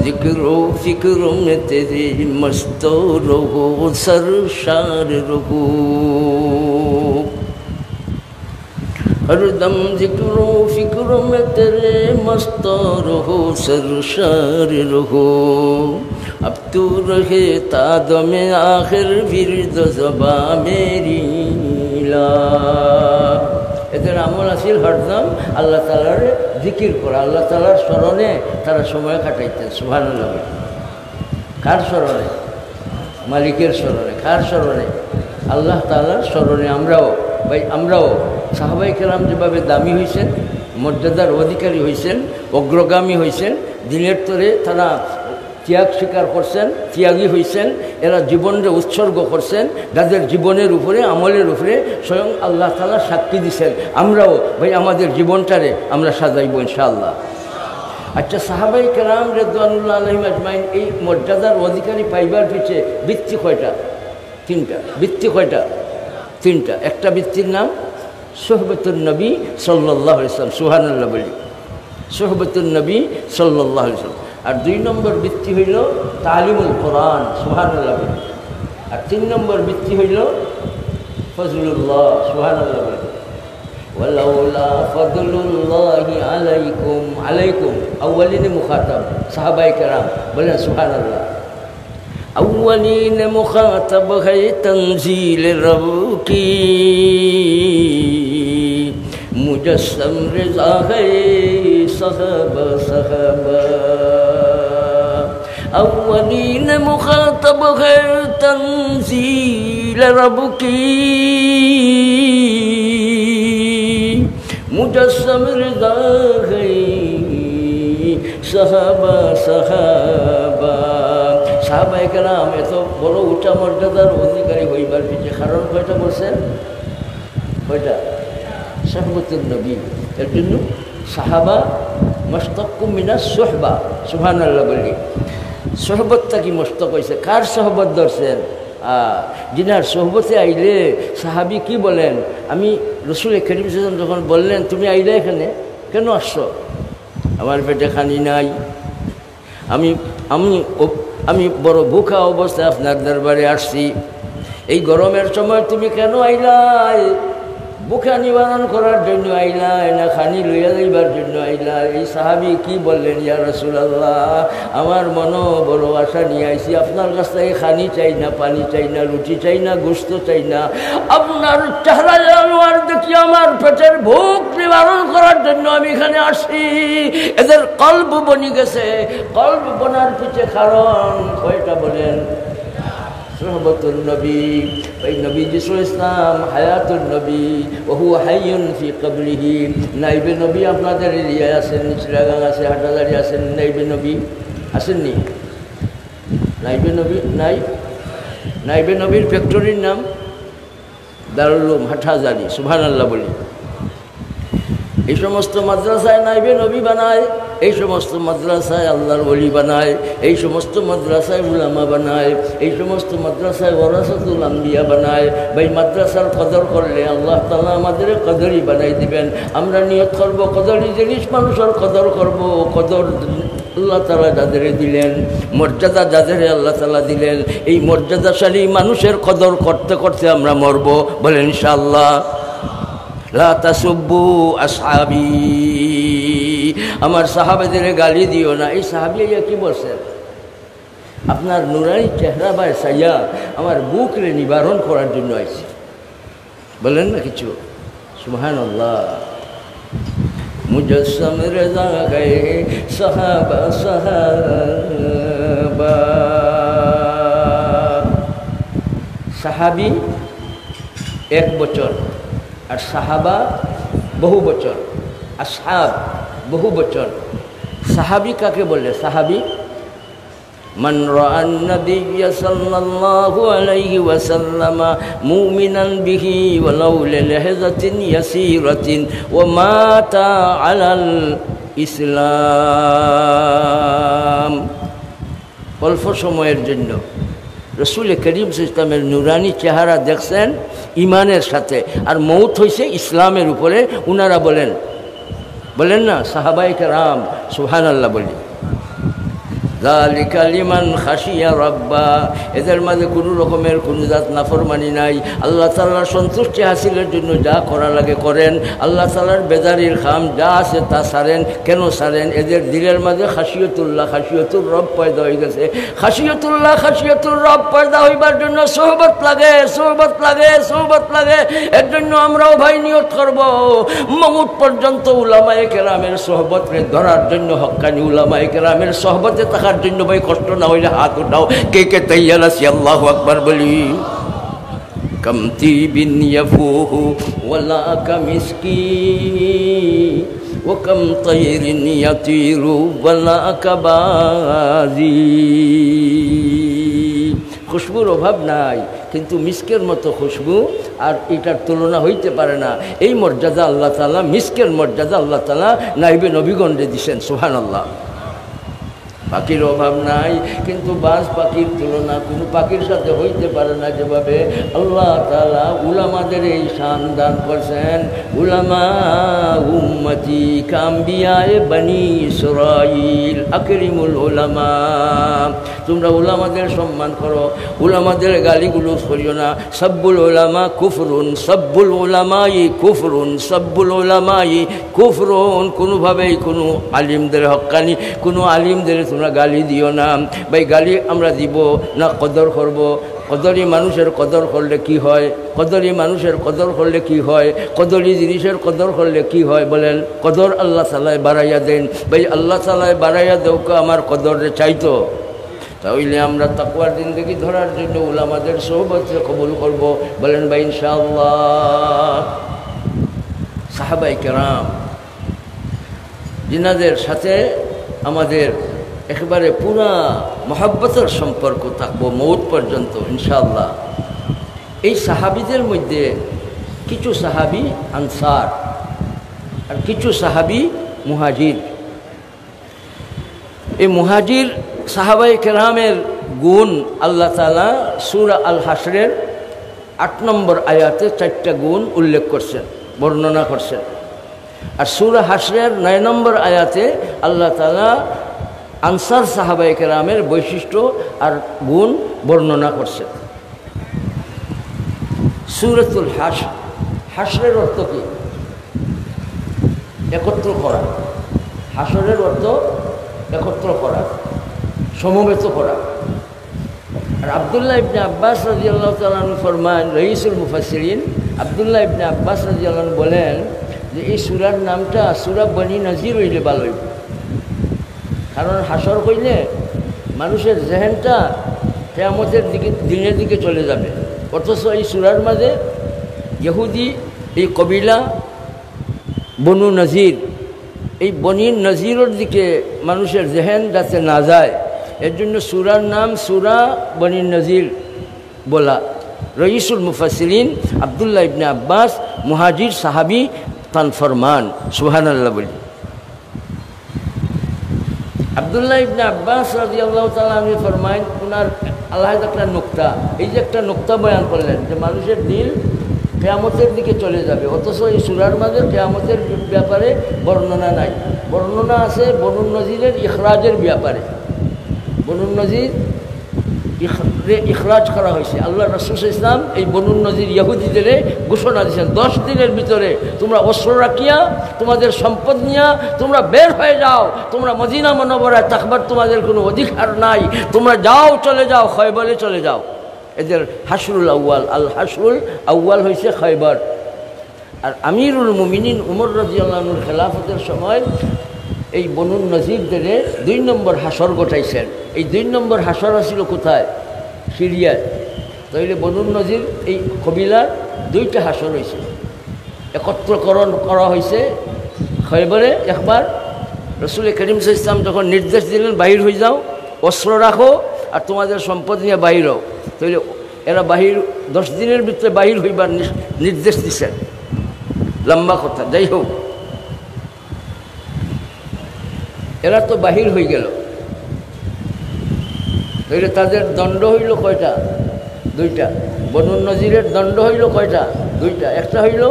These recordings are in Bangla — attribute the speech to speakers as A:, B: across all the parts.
A: जिक्रो फिक्रो में तेरे मस्तो रहो सरशार रहो हरदम जिक्रो फिक्रो में तेरे मस्तो रहो सरशार रहो अब तू रहे तादम आखिर विरद ज़बा मेरी ला এদের আমল আছিল হরদম আল্লাহ তাআলার জিকির করা, আল্লাহ তাআলার স্মরণে তারা সময় কাটাইতেন। সুবহানাল্লাহ। কার স্মরণে? মালিকের স্মরণে। কার স্মরণে? আল্লাহ তাআলার স্মরণে। আমরাও সাহাবায়ে কেরাম যেভাবে দামি হয়েছেন, মর্যাদার অধিকারী হয়েছেন, অগ্রগামী হয়েছেন, দিনের তরে তারা ত্যাগ স্বীকার করছেন, ত্যাগী হয়েছেন, এরা জীবনকে উৎসর্গ করছেন, যাদের জীবনের উপরে আমলের উপরে স্বয়ং আল্লাহ তাআলা সাক্ষী দিচ্ছেন। আমরাও ভাই আমাদের জীবনটারে আমরা সাজাইব ইনশাআল্লাহ। আচ্ছা, সাহাবায়ে কেরাম রিদওয়ানুল্লাহ আলাইহিম আজমাইন এই মর্যাদার অধিকারী পাইবার পিছে বৃত্তি কয়টা? তিনটা। বৃত্তি কয়টা? তিনটা। একটা বৃত্তির নাম সোহবতুন নবী সাল্লাল্লাহু আলাইহি ওয়াসাল্লাম। সুবহানাল্লাহ বলি। সোহবতুন নবী সাল্লাল্লাহু আলাইহি ওয়াসাল্লাম। আর দুই নম্বর বৃত্তি হইল তালিমুল কোরআন। সুবহানাল্লাহ। আর তিন নম্বর বৃত্তি হইল ফজলুল্লাহ। সুবহানাল্লাহ। ওয়ালাউলা ফজলুল্লাহি আলাইকুম, আলাইকুম আউয়ালিনে মুখাতাব সাহাবায়ে কেরাম বলেন সুবহানাল্লাহ। আউয়ালিনে মুখাতাব है तंजील रब की मुजस्सम रज़ा है सहबा सहबा अव्वलीन मुखातब है तंजील रब की मुजस्सम रज़ा है सहबा सहबा। সাহাবায়ে কেরাম এত বড় উচ্চ মর্যাদার অধিকারী হইবার পিছে কারণ কয়টা বলছেন? কয়টা? সোহবতুন নবী। এর জন্য সাহাবা মশতাক্কুম মিনাস সোহবা। সুবহানাল্লাহ বলি। সোহবতটা কি মস্তক হয়েছে? কার সোহবত ধরছেন? যিনার সোহবতে আইলে সাহাবি কি বলেন? আমি রসুল করিম সাল্লাল্লাহু আলাইহি ওয়াসাল্লাম যখন বললেন তুমি আইলে এখানে কেন আসছো? আমার পেটে খানি নাই, আমি বড় ভুখা অবস্থায় আপনার দরবারে আসছি। এই গরমের সময় তুমি কেন আইলাই? বুখা নিবারণ করার জন্য আইলাই না খানি লইয়া যাইবার জন্য আইলাই? এই সাহাবি কি বললেন? ইয়া রাসূলুল্লাহ, আমার মনও বড় আশা নিয়ে আইছি, আপনার কাছ থেকে খানি চাই না, পানি চাই না, রুটি চাই না, গোশত চাই না, আপনার চেহারা আনোয়ার দেখি আমার পেটের ভুখ নিবারণ করার জন্য আমি এখানে আসি। এদের কলব বনি গেছে। কলব বনার পিছে কারণ কয়টা বলেন? সোহবতুন নবী। ওই নবীজি ইসলাম হায়াতুন নবী ওহু হাইয়ুন ফি কবরিহি। নাইবে নবী আপনাদের এরিয়ায় আছেন, চিরাগাং আছে, হাটাজারি আছেন, নাইবে নবী আসেননি? নাইবে নবী নাই? নাইবে নবীর ফ্যাক্টরির নাম দারুল উলুম হাটাজারি। সুবহানাল্লাহ বলি। এই সমস্ত মাদ্রাসায় নাইবে নবী বানায়, এই সমস্ত মাদ্রাসায় আল্লাহর ওলি বানায়, এই সমস্ত মাদ্রাসায় উলামা বানায়, এই সমস্ত মাদ্রাসায় ওয়ারাসাতুল আম্বিয়া বানায়। ভাই মাদ্রাসার কদর করলে আল্লাহ তাআলা আমাদের কদরই বানাই দিবেন। আমরা নিয়ত করব কদরই জিনিস মানুষের কদর করব। কদর আল্লাহ তাআলা যাদের দিলেন, মর্যাদা যাদের আল্লাহ তাআলা দিলেন, এই মর্যাদাশালী মানুষের কদর করতে করতে আমরা মরব। বলেন ইনশাআল্লাহ। লা তাসুব্বু আসহাবি, আমার সাহাবাদের গালি দিও না। এই সাহাবী কি বলছেন? আপনার নুরানি চেহারা বা সাইয়া আমার বুকরে নিবারণ করার জন্য আইছি। বলেন না কিছু? সুবহানাল্লাহ। মুজাসসাম রাজা গে সাহাবা সাহাবা। সাহাবী এক বছর আর সাহাবা বহু বছর, আসহাব বহু বছর। সাহাবী কাকে বলে? সাহাবী মান রাআন নাবিয়্য সাল্লাল্লাহু আলাইহি ওয়াসাল্লাম মুমিনান বিহি ওয়ালাউ লিলাহজাতিন ইয়াসিরাতিন ওয়া মাতা আলাল ইসলাম। অল্প সময়ের জন্য রসুল করিম ইসলামের নুরানি চেহারা দেখছেন ইমানের সাথে, আর মৌত হয়েছে ইসলামের উপরে। উনারা বলেন না সাহাবায়ে কেরাম। সুবহানাল্লাহ বলি। যালিকা লিমান খাশিয়া রাব্বা। এদের মাঝে কোনো রকমের কোনো জাত নাফরমানি নাই। আল্লাহ তাআলার সন্তুষ্টি হাসিলের জন্য যা করা লাগে করেন, আল্লাহ তাআলার বেজারির খাম যা আছে তা সারেন। কেন সারেন? এদের দিলের মাঝে খাশিয়তুল্লাহ, খাশিয়তুর রব পয়দা হয়ে গেছে। খাশিয়তুল্লাহ, খাশিয়তুর রব পয়দা হইবার জন্য সোহবত লাগে, সোহবত লাগে, সোহবত লাগে। এর জন্য আমরাও ভাই নিয়ত করব মউত পর্যন্ত উলামায়ে কেরামের সোহবতকে ধরার জন্য, হক্কানি উলামায়ে কেরামের সোহবতে থাকার জন্য। ভাই কষ্ট না হইলে হাত উঠাও, কে কে তৈয়ার আছি? আল্লাহু আকবার বলি। কমতি বিন ইয়াফুহু ওয়ালা কামিসকি ও কম তাইরিন ইয়াতিরু ওয়ালা কাবাজি। খুশবুর অভাব নাই, কিন্তু মিস্কের মতো খুশবু আর এটার তুলনা হইতে পারে না। এই মর্যাদা আল্লাহ তাআলা, মিস্কের মর্যাদা আল্লাহ তাআলা নাইবে নবীগণরে দিছেন। সুবহানাল্লাহ। পাখির অভাব নাই, কিন্তু বাজ পাখির তুলনা কোনো পাখির সাথে হইতে পারে না। যেভাবে আল্লাহ তাআলা উলামাদের এই শান দান করছেন, উলামা উম্মতি কাম্বিয়ায়ে বনি ইসরাঈল আকরিমুল উলামা। তোমরা উলামাদের সম্মান করো, উলামাদের গালিগুলো করিও না। সাব্বুল উলামা কুফরুন, সাব্বুল উলামাই কুফরুন, সাব্বুল উলামাই কুফরুন। কোনোভাবেই কোনো আলিমদের হক্কানি, কোনো আলিমদের তোমরা গালি দিও না। ভাই গালি আমরা দিব না, কদর করব। কদরি মানুষের কদর করলে কি হয়? কদরি মানুষের কদর করলে কি হয়? কদরি জিনিসের কদর করলে কি হয় বলেন? কদর আল্লাহ তাআলাই বাড়াইয়া দেন। ভাই আল্লাহ তাআলাই বাড়াইয়া দেওকে আমার কদরে চাইতো, তাহলে আমরা তাকওয়ার জিন্দেগি ধরার জন্য উলামাদের সোহবতকে কবুল করব। বলেন ভাই ইনশাআল্লাহ। সাহাবায়ে কেরাম জিনাদের সাথে আমাদের একেবারে পুরা মহব্বতের সম্পর্ক থাকবো মৌত পর্যন্ত ইনশাআল্লাহ। এই সাহাবিদের মধ্যে কিছু সাহাবি আনসার আর কিছু সাহাবি মুহাজির। এই মুহাজির সাহাবায়ে কেরামের গুণ আল্লাহ তাআলা সূরা আল হাশরের 8 নম্বর আয়াতে 4টা গুণ উল্লেখ করছেন, বর্ণনা করছেন। আর সূরা হাশরের 9 নম্বর আয়াতে আল্লাহ তাআলা আনসার সাহাবায়ে কেরামের বৈশিষ্ট্য আর গুণ বর্ণনা করছেন। সূরাতুল হাশর, হাশরের অর্থ কি? একত্র করা। হাশরের অর্থ একত্র করা, সমবেত করা। আর আব্দুল্লাহ ইবনে আব্বাস রাদিয়াল্লাহু তাআলা আনহু ফরমান, রাইসুল মুফাসসিরিন আব্দুল্লাহ ইবনে আব্বাস রাদিয়াল্লাহু আনহু বলেন যে এই সূরার নামটা সূরা বনি নজির হইলে ভালো হইব। কারণ হাসর কইলে মানুষের জেহেনটা কিয়ামতের দিনের দিকে চলে যাবে। অথচ এই সূরার মাঝে ইহুদি এই কবিলা বনু নজির, এই বনি নজিরের দিকে মানুষের জেহেন যাতে না যায়, এর জন্য সূরার নাম সূরা বনি নজির বলা। রইসুল মুফাসসিরিন আব্দুল্লাহ ইবনে আব্বাস মুহাজির সাহাবী তান ফরমান। সুবহানাল্লাহ বলি। আব্দুল্লাহ ইবনে আব্বাস রাদিয়াল্লাহু তাআলা আনহু ফরমায়, ওনার আল্লাহ একটা নুকতা, এই যে একটা নুকতা বয়ান করলেন যে মানুষের দিল কিয়ামতের দিকে চলে যাবে। অথচ এই সূরার মাঝে কিয়ামতের ব্যাপারে বর্ণনা নাই। বর্ণনা আছে বনু নজিরের ইখরাজের ব্যাপারে। বনু নজির ইখরাজ করা হয়েছে। আল্লাহ রাসূল ইসলাম এই বনু নজির ইহুদিদের ঘোষণা দিয়েছেন, 10 দিনের ভিতরে তোমরা অস্ত্র রাখিয়া তোমাদের সম্পদ নিয়া তোমরা বের হয়ে যাও, তোমরা মদিনা মুনাওয়ারায় থাকবার তোমাদের কোনো অধিকার নাই, তোমরা যাও, চলে যাও, খয়বরে চলে যাও। এদের হাশরুল আউয়াল, আল হাশরুল আউয়াল হয়েছে খয়বর। আর আমিরুল মুমিনিন উমর রাদিয়াল্লাহু আনহুর খেলাফতের সময় এই বনু নজিরদের 2 নম্বর হাসর ঘটাইছেন। এই 2 নম্বর হাসর আসিল কোথায়? সিরিয়ায়। তাইলে বনু নজির এই কবিলার 2টা হাসর হয়েছে, একত্রকরণ করা হয়েছে খয়বরে একবার। রাসূল করিম সাল্লাল্লাহু আলাইহি ওয়াসাল্লাম যখন নির্দেশ দিলেন বাহির হয়ে যাও, অস্ত্র রাখো আর তোমাদের সম্পদ নিয়ে বাহির হও, তাইলে এরা বাহির 10 দিনের ভিতরে বাহির হইবার নির্দেশ দিচ্ছেন। লম্বা কথা, যাই হোক এরা তো বাহির হয়ে গেল। তাইলে তাদের দণ্ড হইল কয়টা? 2টা। বনু নজিরের দণ্ড হইল কয়টা? 2টা। একটা হইল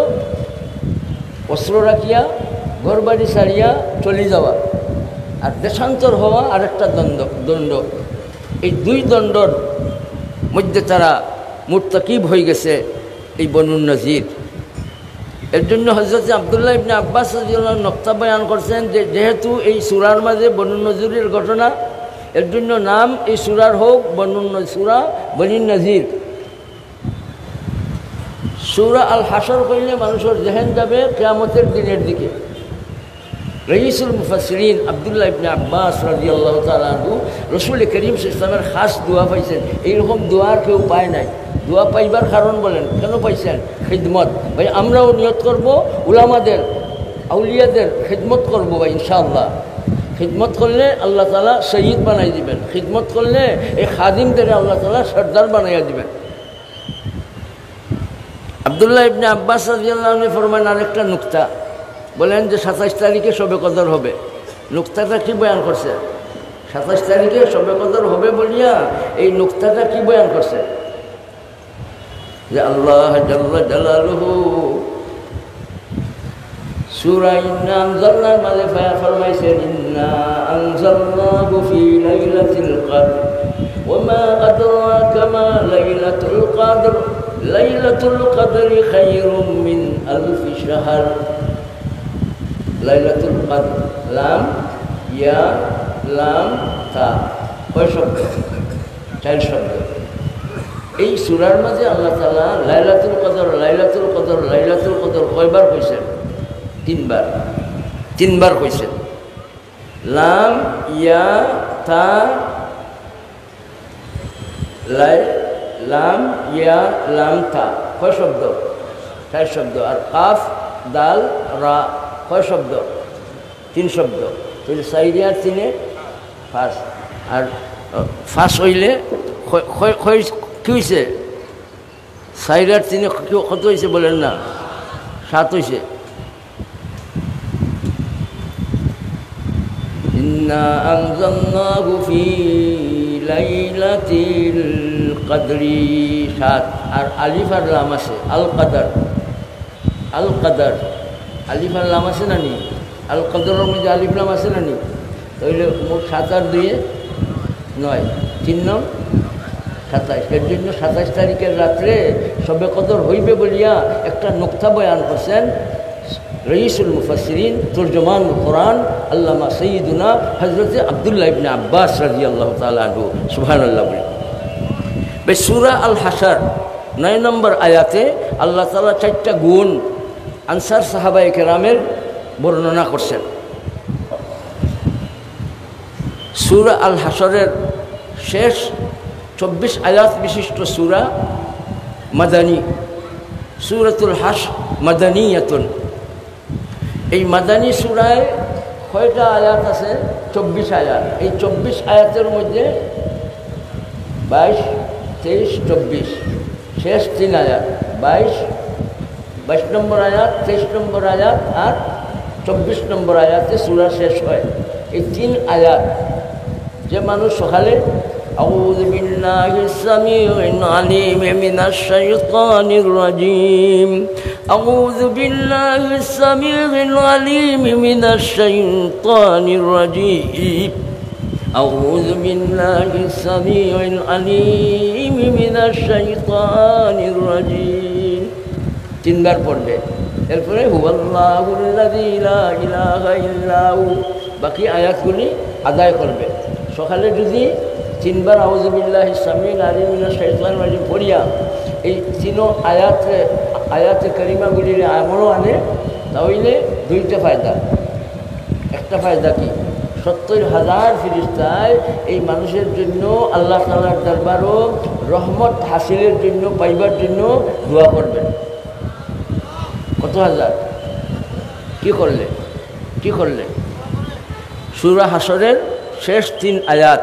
A: অস্ত্র রাখিয়া ঘরবাড়ি ছাড়িয়া চলে যাওয়া, আর দেশান্তর হওয়া আরেকটা দণ্ড। এই দুই দণ্ডর মধ্যে তারা মুরতাকিব হয়ে গেছে এই বনু নজির। এর জন্য হযরত আব্দুল্লাহ ইবনে আব্বাস রাদিয়াল্লাহু আনহু নকতা বয়ান করছেন যে যেহেতু এই সূরার মাঝে বনু নজিরের ঘটনা, এর জন্য নাম এই সূরার হোক সূরা বনি নজির। সূরা আল হাসর কইলে মানুষের জেহেন যাবে কিয়ামতের দিনের দিকে। রইসুল মুফাসসিরিন আব্দুল্লাহ ইবনে আব্বাস রাদিয়াল্লাহু তাআলা আনহু রাসূল করিম সাল্লাল্লাহু আলাইহি ওয়াসাল্লামের খাস দোয়া পাইছেন। এইরকম দোয়ার কেউ পায় নাই। দোয়া পাইবার কারণ বলেন কেন পাইছেন? খিদমত। ভাই আমরাও নিয়ত করব উলামাদের আউলিয়াদের খিদমত করব ভাই ইনশাআল্লাহ। খিদমত করলে আল্লাহ তাআলা শহীদ বানাই দিবেন। খিদমত করলে এই খাদিমদের আল্লাহ তাআলা সর্দার বানাইয়া দিবেন। আব্দুল্লাহ ইবনে আব্বাস রাদিয়াল্লাহু আনহু ফরমান আরেকটা নুকতা বলেন যে 27 তারিখে শবে কদর হবে। নুকতাটা কি বয়ান করছে? 27 তারিখে শবে কদর হবে বলিয়া এই নুকতাটা কি বয়ান করছে? যে আল্লাহ জাল্লা জালালুহু সূরা ইন্না আনজালনার মাঝে ফরমাইছেন ইন্না আনজালনাহু ফি লাইলাতিল কদর ওয়া মা আদরাকা মা লাইলাতুল কদর লাইলাতুল কদরি খায়রুম মিন আলফি শাহর। লাইলাতুল কদর লাম ইয়া লাম তা কয় শব্দ? 4 শব্দ। এই সূরার মাঝে আল্লাহ তাআলা লাইলাতুল কদর লাইলাতুল কদর লাইলাতুল কদর কয়বার কইছেন? 3 বার। 3 বার কইছেন। লাম ইয়া তা লাম ইয়া লাম তা কয় শব্দ? 4 শব্দ। আর কাফ দাল রা কয় শব্দ? 3 শব্দ। তাহলে 4 আর 3 ফাঁস। আর ফাঁস হইলে কি হয়েছে? 4 আর 3 কত হয়েছে বলেন না? 7 হয়েছে। ইন্না আনজালনাহু ফি লাইলাতিল কদরি 7। আর আলিফ আর লাম আছে আল কদর। আল কদর আলিফ আর লাম আছে না নি? আল কদরের মধ্যে আলিফ লাম আছে না নি? তাহলে মোট 7 আর 2 9, 3 9 27। এর জন্য 27 তারিখের রাত্রে শবে কদর হইবে বলিয়া একটা নুকতা বয়ান করছেন রইসুল মুফাসসিরিন তরজমান কোরআন আল্লামা সাইয়্যিদুনা হযরত আব্দুল্লাহ ইবনে আব্বাস রাদিয়াল্লাহু তাআলা আনহু। সুবহানাল্লাহ বলি। এই সূরা আল হাসর 9 নম্বর আয়াতে আল্লাহ তাআলা 4টা গুণ আনসার সাহাবায়ে কেরামের বর্ণনা করছেন। সূরা আল হাসরের শেষ 24 আয়াত বিশিষ্ট সূরা মাদানী। সূরাতুল হাসর মাদানিয়াতুন। এই মাদানী সূরায় কয়টা আয়াত আছে? 24 আয়াত। এই 24 আয়াতের মধ্যে 22, 23, 24 শেষ 3 আয়াত 22 নম্বর আয়াত, 23 নম্বর আয়াত আর 24 নম্বর আয়াতে সূরা শেষ হয়। এই 3 আয়াত যে মানুষ সকালে আউযু বিল্লাহিস সামিউল আলিম মিনাশ শাইতানির রাজিম আউযু বিল্লাহিস সামিউল আলিম মিনাশ শাইতানির রাজিম আউযু বিল্লাহিস সামিউল আলিম মিনাশ শাইতানির রাজিম 3 বার পড়বে। এরপরে হুয়াল্লাহুল্লাযী লা ইলাহা ইল্লাহু বাকি আয়াতগুলি আদায় করবে। সকালে যদি 3 বার আউযু বিল্লাহিস সামিউল আলিম মিনাশ শাইতানির রাজিম পড়িয়া এই 3 আয়াতে কারিমাগুলির আমলও আনে তাহলে 2টা ফায়দা। একটা ফায়দা কি? 70,000 ফেরেশতায় এই মানুষের জন্য আল্লাহ তাআলার দরবারও রহমত হাসিলের জন্য পাইবার জন্য দোয়া করবেন। কত হাজার? কি করলে? সূরা হাসরের শেষ 3 আয়াত,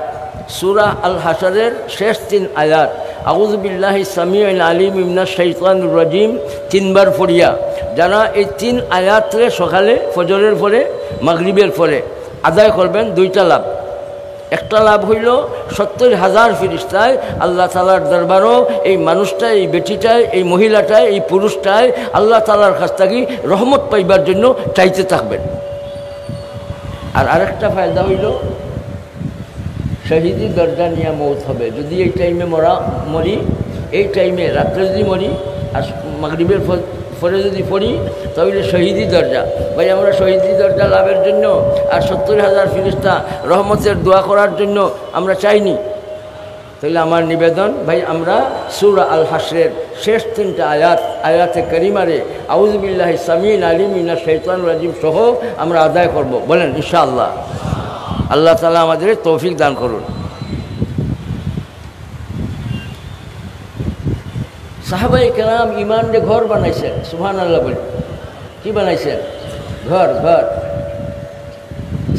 A: সূরা আল হাসরের শেষ 3 আয়াত আউযু বিল্লাহিস সামিউল আলিম মিনাশ শাইতানির রাজিম 3 বার পড়িয়া যারা এই 3 আয়াতরে সকালে ফজরের পরে মাগরিবের পরে আদায় করবেন 2টা লাভ। একটা লাভ হইল 70,000 ফেরেশতায় আল্লাহ তাআলার দরবারও এই মানুষটায়, এই বেটিটায়, এই মহিলাটায়, এই পুরুষটায় আল্লাহ তাআলার কাছ থেকে রহমত পাইবার জন্য চাইতে থাকবেন। আর আরেকটা ফায়দা হইল শহীদি দরজা নিয়ে মৌত হবে। যদি এই টাইমে মরি, এই টাইমে রাত্রে যদি মরি আর মাগরিবের পরে যদি পড়ি তাহলে শহীদি দরজা। ভাই আমরা শহীদি দরজা লাভের জন্য আর 70,000 ফেরেশতা রহমতের দোয়া করার জন্য আমরা চাইনি। তাহলে আমার নিবেদন ভাই আমরা সূরা আল হাশরের শেষ 3টা আয়াতে কারিমারে আউযু বিল্লাহি সামিল আলিম মিনাশ শাইতানির রাজিম সহ আমরা আদায় করব। বলেন ইনশাআল্লাহ। আল্লাহ তাআলা আমাদের তৌফিক দান করুন। সাহাবায়ে কেরাম ইমানে ঘর বানাইছেন, সুবহানাল্লাহ বলি। কি বানাইছেন? ঘর।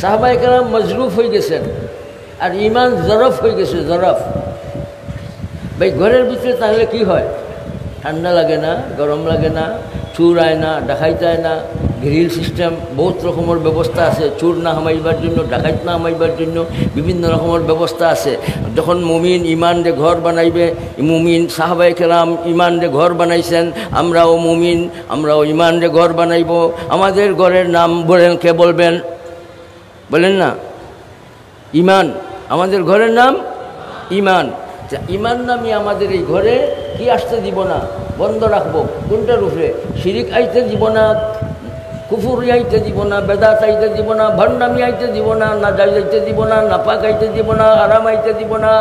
A: সাহাবায়ে কেরাম মজরুফ হয়ে গেছেন আর ইমান জরফ হয়ে গেছে, জরফ। ভাই ঘরের ভিতরে তাহলে কি হয়? ঠান্ডা লাগে না, গরম লাগে না, চুর আয় না, ডাকাইত আয় না, গ্রিল সিস্টেম বহুত রকমের ব্যবস্থা আছে। চুর না হামাইবার জন্য, ডাকাইত না হামাইবার জন্য বিভিন্ন রকমের ব্যবস্থা আছে। যখন মুমিন ইমান রে ঘর বানাইবে, মুমিন সাহাবায়ে কেরাম ইমান রে ঘর বানাইছেন, আমরাও মুমিন, আমরাও ইমান রে ঘর বানাইব। আমাদের ঘরের নাম বলেন, কে বলবেন? বলেন না, ইমান। আমাদের ঘরের নাম ইমান। ইমান নামি আমাদের এই ঘরে কি আসতে দিব না, বন্ধ রাখবো। কোনটার উপরে? শিরিক আইতে দিব না, কুফুর আইতে দিব না, বেদাত আইতে দিব না, ভণ্ডামি আইতে দিব না, নাজাইজ আইতে দিব না, নাপাক আইতে দিব না, হারাম আইতে দিব না।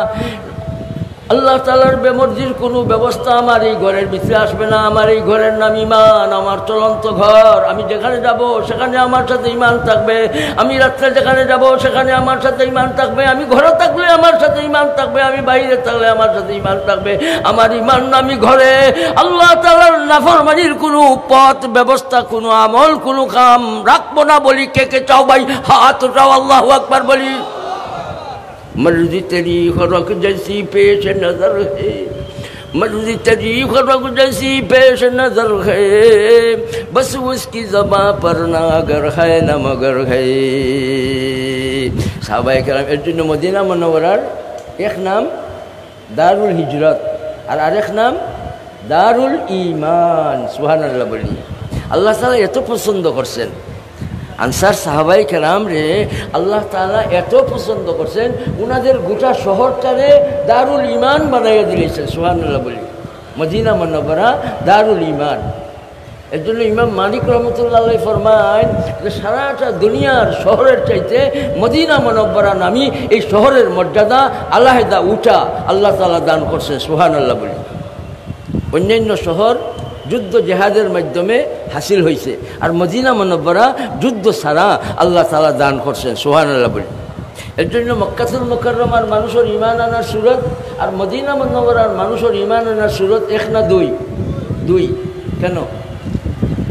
A: আল্লাহ তাআলার বেমর্জির কোনো ব্যবস্থা আমার এই ঘরের ভিতরে আসবে না। আমার এই ঘরের নাম ইমান, আমার চলন্ত ঘর। আমি যেখানে যাব সেখানে আমার সাথে ইমান থাকবে। আমি রাত্রে যেখানে যাব সেখানে আমার সাথে ইমান থাকবে। আমি ঘরে থাকলে আমার সাথে ইমান থাকবে, আমি বাইরে থাকলে আমার সাথে ইমান থাকবে। আমার ইমান নামি ঘরে আল্লাহ তাআলার নাফরমানির কোনো পথ ব্যবস্থা, কোনো আমল, কোনো কাম রাখবো না। বলি কে কে চাও ভাই? হাত উঠাও, আল্লাহু আকবার বলি। मर्जी तेरी खुरक जैसी पेश नजर है, मर्जी तेरी खुरक जैसी पेश नजर है, बस उसकी ज़बां पर ना अगर है न मगर है। साहबाए केराम এর জন্য মদিনা মুনাওয়ারার এক নাম দারুল হিজরত আর আরেক নাম দারুল ঈমান। সুবহানাল্লাহ বলি। আল্লাহ তাআলা এত পছন্দ করছেন আনসার সাহাবায়ে কেরাম রে, আল্লাহ তাআলা এত পছন্দ করছেন উনাদের গোটা শহরটারে দারুল ঈমান বানাইয়া দিয়েছেন। সুবহানাল্লাহ বলি। মদিনা মুনাওয়ারা দারুল ঈমান। এর জন্য ইমাম মালিক রহমতুল্লাহ আলাইহি ফরমায় যে সারাটা দুনিয়ার শহরের চাইতে মদিনা মুনাওয়ারা নামি এই শহরের মর্যাদা আলাদা উঁচা আল্লাহ তাআলা দান করছেন। সুবহানাল্লাহ বলি। অন্যান্য শহর যুদ্ধ জেহাদের মাধ্যমে হাসিল হয়েছে, আর মদিনা মুনাওয়ারা যুদ্ধ ছাড়া আল্লাহ তাআলা দান করছেন। সুবহানাল্লাহ বলি। এর জন্য মক্কাতুল মুকাররমার মানুষের ঈমান আনার সুরত আর মদিনা মুনাওয়ারার মানুষের ঈমান আনার সুরত এক না দুই? দুই। কেন?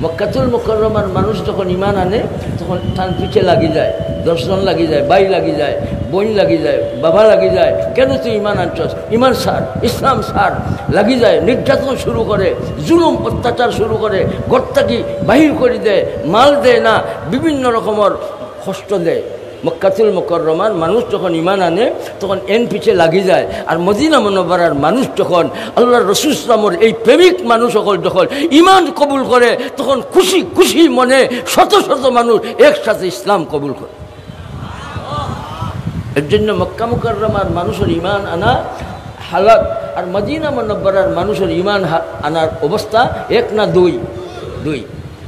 A: মক্কাতুল মুকাররমার মানুষ যখন ঈমান আনে তখন তার পিছে লাগি যায়, 10 জন লাগি যায়, ভাই লাগি যায়, বোন লাগি যায়, বাবা লাগি যায়। কেন তুই ঈমান আনছস? ঈমান সার, ইসলাম সার। লাগি যায়, নির্যাতন শুরু করে, জুলুম অত্যাচার শুরু করে, ঘর থেকে বাহির করে দেয়, মাল দেয় না, বিভিন্ন রকমের কষ্ট দেয়। মক্কাতুল মুকাররমার মানুষ যখন ঈমান আনে তখন এন পিছে লাগি যায়। আর মদিনা মুনাওয়ারার মানুষ যখন আল্লাহর রাসূল সাল্লাল্লাহু এই প্রেমিক মানুষ সকল যখন ঈমান কবুল করে তখন খুশি খুশি মনে শত শত মানুষ একসাথে ইসলাম কবুল করে। এর জন্য মক্কা মুকাররমার মানুষের ঈমান আনা হালাত আর মদিনা মুনাওয়ারার মানুষের ঈমান আনার অবস্থা এক না দুই? দুই।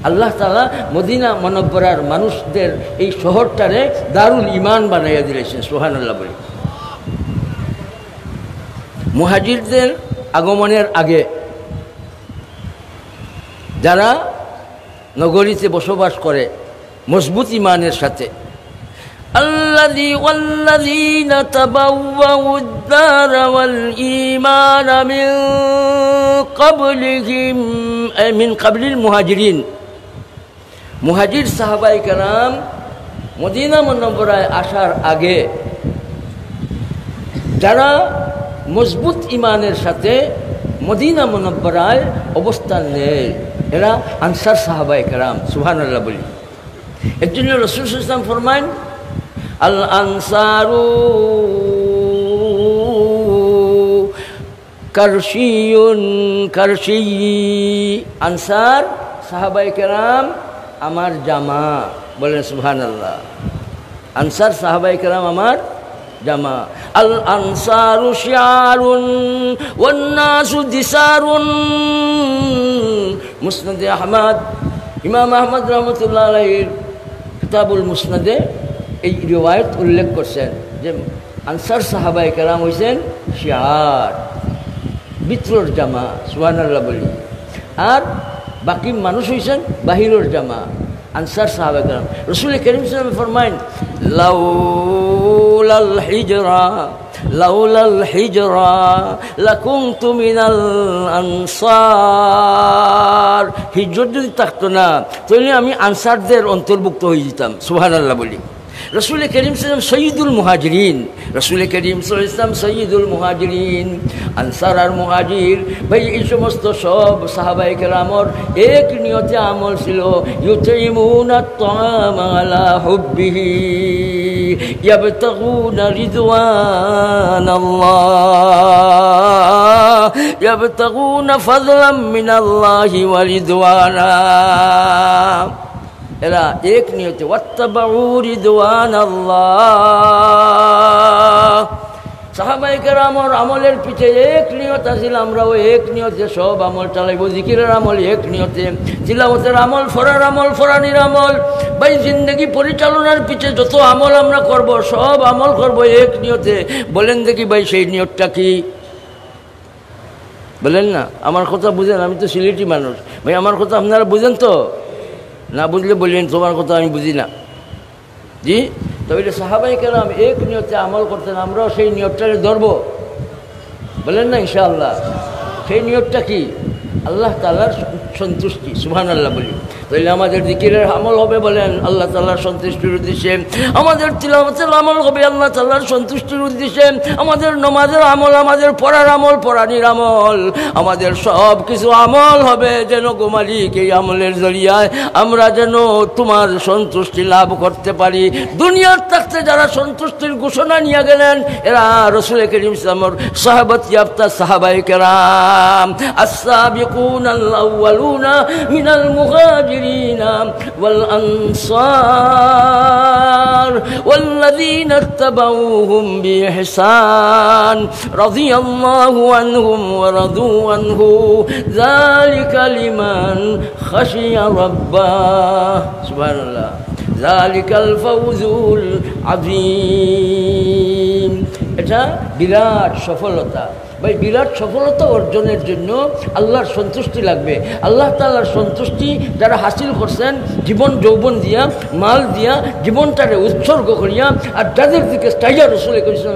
A: আল্লাহ তাআলা মদিনা মুনাওয়ারার মানুষদের এই শহরটারে দারুল ঈমান বানাইয়া দিয়েছেন। সুবহানাল্লাহ বলি। মুহাজিরদের আগমনের আগে যারা নগরীতে বসবাস করে মজবুত ঈমানের সাথে, ওয়াল্লাযীনা তাবাওয়াউদ দার ওয়াল ঈমান মিন ক্বাবলিল মুহাজিরিন, মুহাজির সাহাবায়ে কেরাম মদিনা মুনাওয়ারায় আসার আগে যারা মজবুত ঈমানের সাথে মদিনা মুনাওয়ারায় অবস্থান নেয় এরা আনসার সাহাবায়ে কেরাম। সুবহানাল্লাহ বলি। এর জন্য রাসূল সাল্লাল্লাহু আলাইহি ওয়াসাল্লাম ফরমান আল আনসারু কারশিয়ুন কারশি, আনসার সাহাবায়ে কেরাম আমার জামা। বলেন সুবহানাল্লাহ। আনসার সাহাবায়ে কেরাম আমার জামা। আল আনসারু শিআরুন ওয়ান নাসু দিসারুন। মুসনাদে আহমদ, ইমাম আহমদ রহমতুল্লাহ আলাইহির কিতাবুল মুসনাদে এই রিওয়ায়াত উল্লেখ করছেন যে আনসার সাহাবায়ে কেরাম হইছেন শিআর, ভিতরের জামা, সুবহানাল্লাহ বলি। আর বাকি মানুষ হইছেন বাহিরের জামা, আনসার সাহাবায়ে কেরাম। রাসূল করিম সাল্লাল্লাহু আলাইহি ওয়াসাল্লাম ফরমায়েন, লাউলাল হিজরা লাউলাল হিজরা লাকুনতু মিনাল আনসার। হিজরত যদি থাকতো না তাহলে আমি আনসারদের অন্তর্ভুক্ত হয়ে যেতাম, সুবহানাল্লাহ বলি। রসুল করিম সাল্লাল্লাহু আলাইহি ওয়াসাল্লাম সৈয়দুল মুহাজিরিন, রসুল করিম সাল্লাল্লাহু আলাইহি ওয়াসাল্লাম সৈয়দুল মুহাজিরিন। আনসার আর মুহাজির ভাই এই সমস্ত সব সাহাবায়ে কেরামর এক নিয়তে আমল ছিল, ইউতাইমুনাত তাআমা আলা হুব্বিহি ইয়াবতাগুনা রিদওয়ানাল্লাহ ইয়াবতাগুনা ফাযলাম মিনাল্লাহি ওয়া রিদওয়ানা। এরা এক নিয়তে ওয়াত্তাবাউ রিদওয়ানাল্লাহ। সাহাবায়ে কেরামর আমলের পিছে এক নিয়ত আছিল, আমরাও এক নিয়তে সব আমল চালাইব। জিকিরের আমল এক নিয়তে, তিলাওয়াতের আমল, ফরার আমল, ফরানির আমল, ভাই জিন্দগি পরিচালনার পিছে যত আমল আমরা করব সব আমল করব এক নিয়তে। বলেন দেখি ভাই সেই নিয়তটা কি? বলেন না, আমার কথা বুঝেন, আমি তো সিলেটি মানুষ ভাই, আমার কথা আপনারা বুঝেন তো? না বুঝলে বললেন তোমার কথা আমি বুঝি না। জি, তাহলে সাহাবায়ে কেরাম এক নিয়তে আমল করতেন, আমরাও সেই নিয়তটাকে ধরবো। বলেন না ইনশাআল্লাহ। সেই নিয়তটা কি? আল্লাহ তাআলার সন্তুষ্টি, সুবহানাল্লাহ বলি। তাহলে আমাদের জিকিরের আমল হবে বলেন আল্লাহ তাআলার সন্তুষ্টির উদ্দেশ্যে, আমাদের তিলাওয়াতের আমল হবে আল্লাহ তাআলার সন্তুষ্টির উদ্দেশ্যে, আমাদের নামাজের আমল, আমাদের পড়ার আমল, পড়ানির আমল, আমাদের সব কিছু আমল হবে যেন গো মালিক এই আমলের জরিয়ায় আমরা যেন তোমার সন্তুষ্টি লাভ করতে পারি। দুনিয়ার থাকতে যারা সন্তুষ্টির ঘোষণা নিয়ে গেলেন এরা রাসূল করিম সাল্লাল্লাহু আলাইহি ওয়াসাল্লাম সাহাবাত ইয়াফতা সাহাবায়ে কেরাম। আস-সাবিকুনাল আউয়ালুনা মিনাল মুহাজিরিনা ওয়াল আনসার ওয়াল্লাযীনা ইত্তাবাউহুম বিইহসান রাদিয়াল্লাহু আনহুম ওয়া রাদু আনহু যালিকা লিমান খাশিয়া রাব্বাহ। সুবহানাল্লাহ। যালিকাল ফাওজুল আযীম। এটা বিরাট সফলতা ভাই। বিরাট সফলতা অর্জনের জন্য আল্লাহর সন্তুষ্টি লাগবে। আল্লাহ তাআলার সন্তুষ্টি যারা হাসিল করছেন জীবন যৌবন দিয়া, মাল দিয়া, জীবনটারে উৎসর্গ করিয়া, আর যাদের দিকে স্টাইজার রাসূল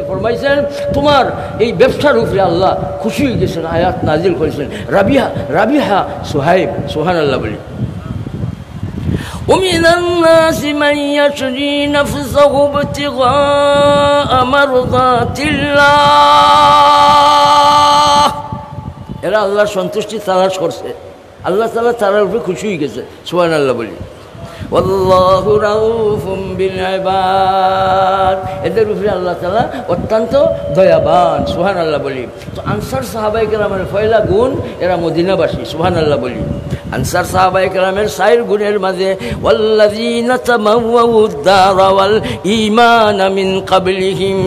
A: ফরমাইছেন তোমার এই ব্যবসার উপরে আল্লাহ খুশি হয়ে গেছেন, আয়াত নাজিল করেছেন রাবিহা সুহাইব। সুবহানাল্লাহ বলি। ومن الناس من يشري نفسه ابتغاء مرضات الله। এরা আল্লাহর সন্তুষ্টি তালাশ করছে, আল্লাহ তাআলা তার উপরে খুশি হয়ে গেছে। সুবহানাল্লাহ বলি। ওয়াল্লাহু রাউফুম বিল ইবাদ। এদের উপরে আল্লাহ তাআলা অত্যন্ত দয়াবান। সুবহানাল্লাহ বলি। তো আনসার সাহাবায়ে কেরামের পয়লা গুণ এরা মদিনাবাসী। সুবহানাল্লাহ বলি। আনসার সাহাবায়ে কেরামের 4 গুণের মাঝে ওয়াল্লাযীনা তামাওয়াউদ দারা ওয়াল ঈমানা মিন ক্বাবলিহিম।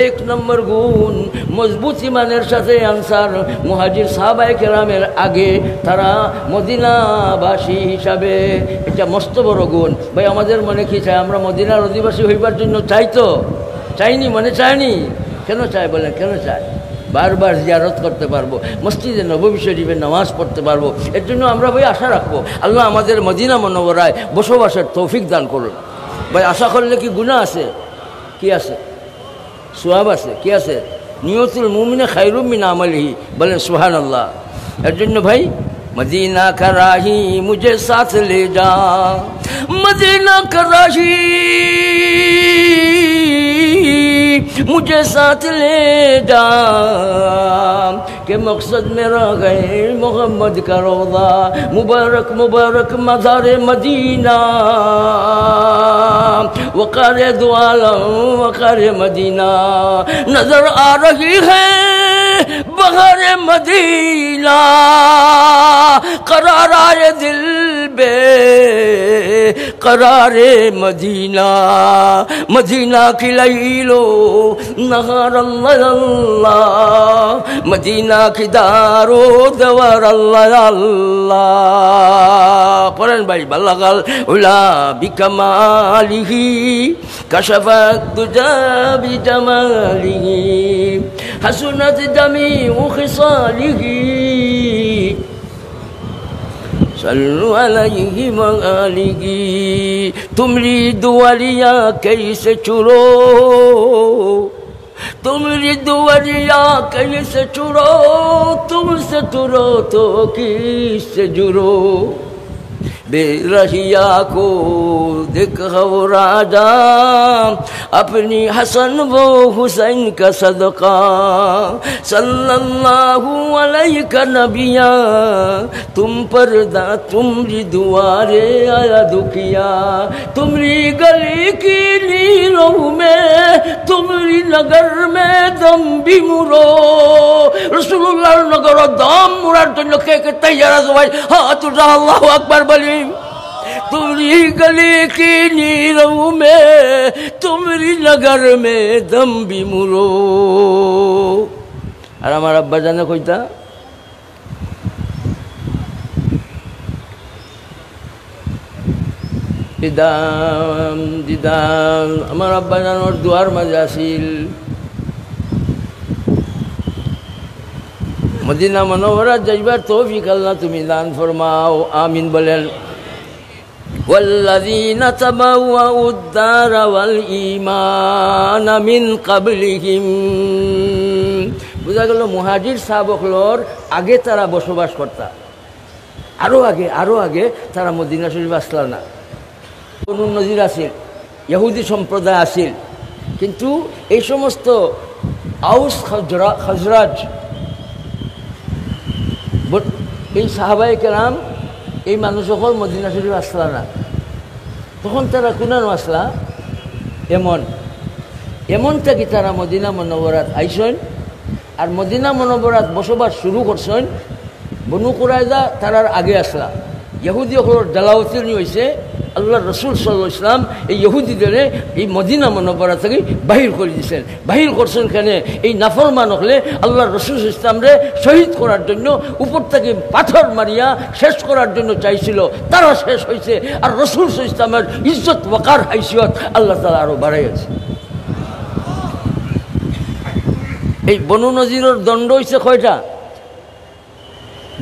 A: 1 নম্বর গুণ মজবুত ঈমানের সাথে আনসার মুহাজির সাহাবায়ে কেরামের আগে তারা মদিনাবাসী হিসাবে। এটা মস্ত বড় গুণ ভাই। আমাদের মনে কি চাই? আমরা মদিনার অধিবাসী হইবার জন্য চাই তো? চাইনি? মনে চায়নি? কেন চাই বলেন? কেন চাই? বারবার জিয়ারত করতে পারবো, মসজিদে নববী শরীফে নামাজ পড়তে পারবো। এর জন্য আমরা ভাই আশা রাখবো আল্লাহ আমাদের মদিনা মুনাওয়ারায় বসবাসের তৌফিক দান করুন। ভাই আশা করলে কি গুনাহ আছে? কি আছে? সওয়াব আছে। কি আছে? নিয়তুল মুমিনে খায়রুম মিন আমালিহি। বলেন সুবহানাল্লাহ। এর জন্য ভাই मदीना का राही मुझे साथ ले जा, मदीना का राही मुझे साथ ले जा, के मकसद मेरा गए मोहम्मद का रोज़ा, मुबारक मुबारक मज़ार मदीना, वक़ार दो आलम वक़ार मदीना नजर आ रही है बहर मदीना कराराए दिल बे करारे मदीना मदीना की लैलो नहर अल्लाह मदीना की दारो दवर अल्लाह पढ़ेन भाई बल्लगल उला बिकमालिही कशफत दुजा बिजमालिही हसनत जमीउ खिसालिही सल्लु अलैहि व आलिही तुमरीदु वलिया कैसे चुरो तुमरीदु वलिया कैसे चुरो तुमसे चुरो तो किससे जुरो बेरहिया को दिखाओ राजा अपनी हसन वो हुसैन का सदका सल्लल्लाहु अलैहि नबिया तुम पर दा तुमरी दुआरे आया दुखिया तुमरी गली की नीरों में तुमरी नगर में दम भी मुरो रसूलुल्लाह नगर दम मुराद जन्य के तैयार सबाई हाथ उठा अल्लाहु अकबर बली तुम्हारी गली की नीरों में तुम्हारी नगर में दम भी मुरो और हमारा अब्बा जाने कोई था दिदाम दिदाम हमारा अब्बा जान और दुआर मजासिल मदीना मनोवरा जज्बार तौफीक अल्लाह तुम्हें दान फरमाओ आमीन बोलें वल्लज़ीना तबव्वउ उद्दार वल ईमान मिन क़ब्लिहिम बुझा गেল মুহাজির সাহাবাসকলৰ আগে তারা বসবাস করতা আরো আগে তারা মদিনা শরীফ আসলা না বনু নজির আছিল ইহুদি সম্প্রদায় আছিল কিন্তু এই সমস্ত আউস খাজরাজ এই সাহাবায়ে কেরাম এই মানুষ সকল মদিনা শরীফ আসলা না তখন তারা কোনানো আসলা এমন থেকে তারা মদিনা মুনাওয়ারাত আইসেন আর মদিনা মুনাওয়ারাত বসবাস শুরু করছেন বনু কুরাইজা তারার আগে আসলা ইহুদি সকলের জালাওয়াতি হয়েছে আল্লাহ রসুল সাল্লাল্লাহু আলাইহি ওয়াসাল্লাম এই ইহুদিদের এই মদিনা মুনাওয়ারা থেকে বাহির করে দিয়েছেন বাহির করছেন কেন এই নাফরমান হলে আল্লাহ রসুল ইসলামরে শহীদ করার জন্য উপর থেকে পাথর মারিয়া শেষ করার জন্য চাইছিল তারা শেষ হয়েছে আর রসুল ইসলামের ইজ্জত ওয়াকার হাইসিয়ত আল্লাহ তাআলা আরো বাড়াইছে এই বনু নজিরের দণ্ড হয়েছে কয়টা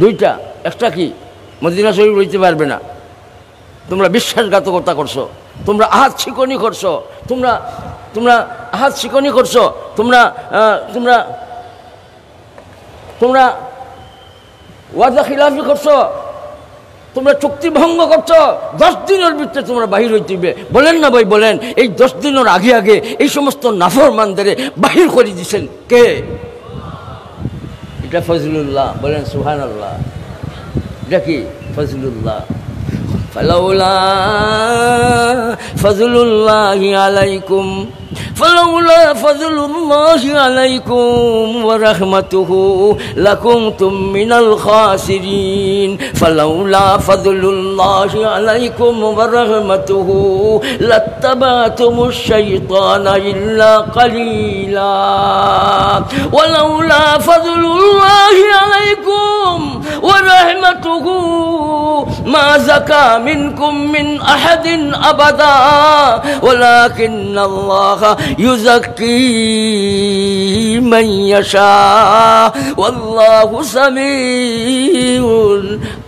A: দুইটা একটা কি মদিনা শরীফ রইতে পারবে না তোমরা বিশ্বাসঘাতকতা করছো তোমরা আহাত শিকনি করছো তোমরা আহাত শিকনি করছো তোমরা ওয়াদা খিলাফি করছো তোমরা চুক্তি ভঙ্গ করছো 10 দিনের ভিতরে তোমরা বাহির হইতে হবে বলেন না ভাই বলেন এই 10 দিনের আগে আগে এই সমস্ত নাফরমানদের বাহির করে দিয়েছেন কে এটা ফজলুল্লাহ বলেন সুবহানাল্লাহ এটা কি ফজলুল্লাহ فلولا فضل الله عليكم فلولا فضل الله عليكم ورحمته لكنتم من الخاسرين فلولا فضل الله عليكم ورحمته لاتبعتم الشيطان إلا قليلا ولولا فضل الله عليكم ورحمته ما زكى منكم من أحد أبدا ولكن الله يزكي من يشاء والله سميع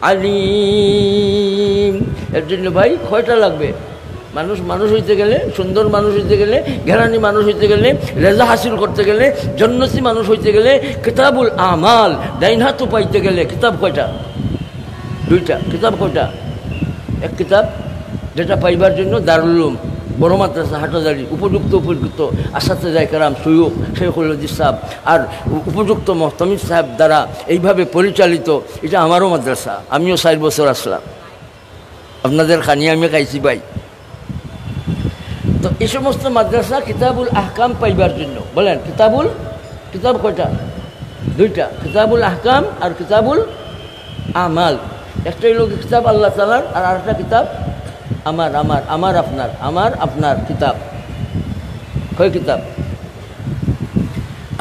A: عليم এর জন্য ভাই কয়টা লাগবে মানুষ হইতে গেলে সুন্দর মানুষ হইতে গেলে ঘেরানি মানুষ হইতে গেলে রেজা হাসিল করতে গেলে জন্নতি মানুষ হইতে গেলে কিতাবুল আমাল ডাইন হাত পাইতে গেলে কিতাব কয়টা দুইটা কিতাব কয়টা এক কিতাব যেটা পাইবার জন্য দারুল উলুম বড় মাদ্রাসা হাটাজারি উপযুক্ত আসাতে কেরাম সৈয়দ শেখুল হাদিস সাহেব আর উপযুক্ত মুহতামিদ সাহেব দ্বারা এইভাবে পরিচালিত এটা আমারও মাদ্রাসা আমিও 4 বছর আসলাম আপনাদের খানি আমি খাইছি ভাই তো এই সমস্ত মাদ্রাসা কিতাবুল আহকাম পাইবার জন্য বলেন কিতাব কয়টা দুইটা, কিতাবুল আহকাম আর কিতাবুল আমাল। একটা হইল কিতাব আল্লাহ তাআলার, আর আরেকটা কিতাব আমার আপনার কিতাব। কয় কিতাব?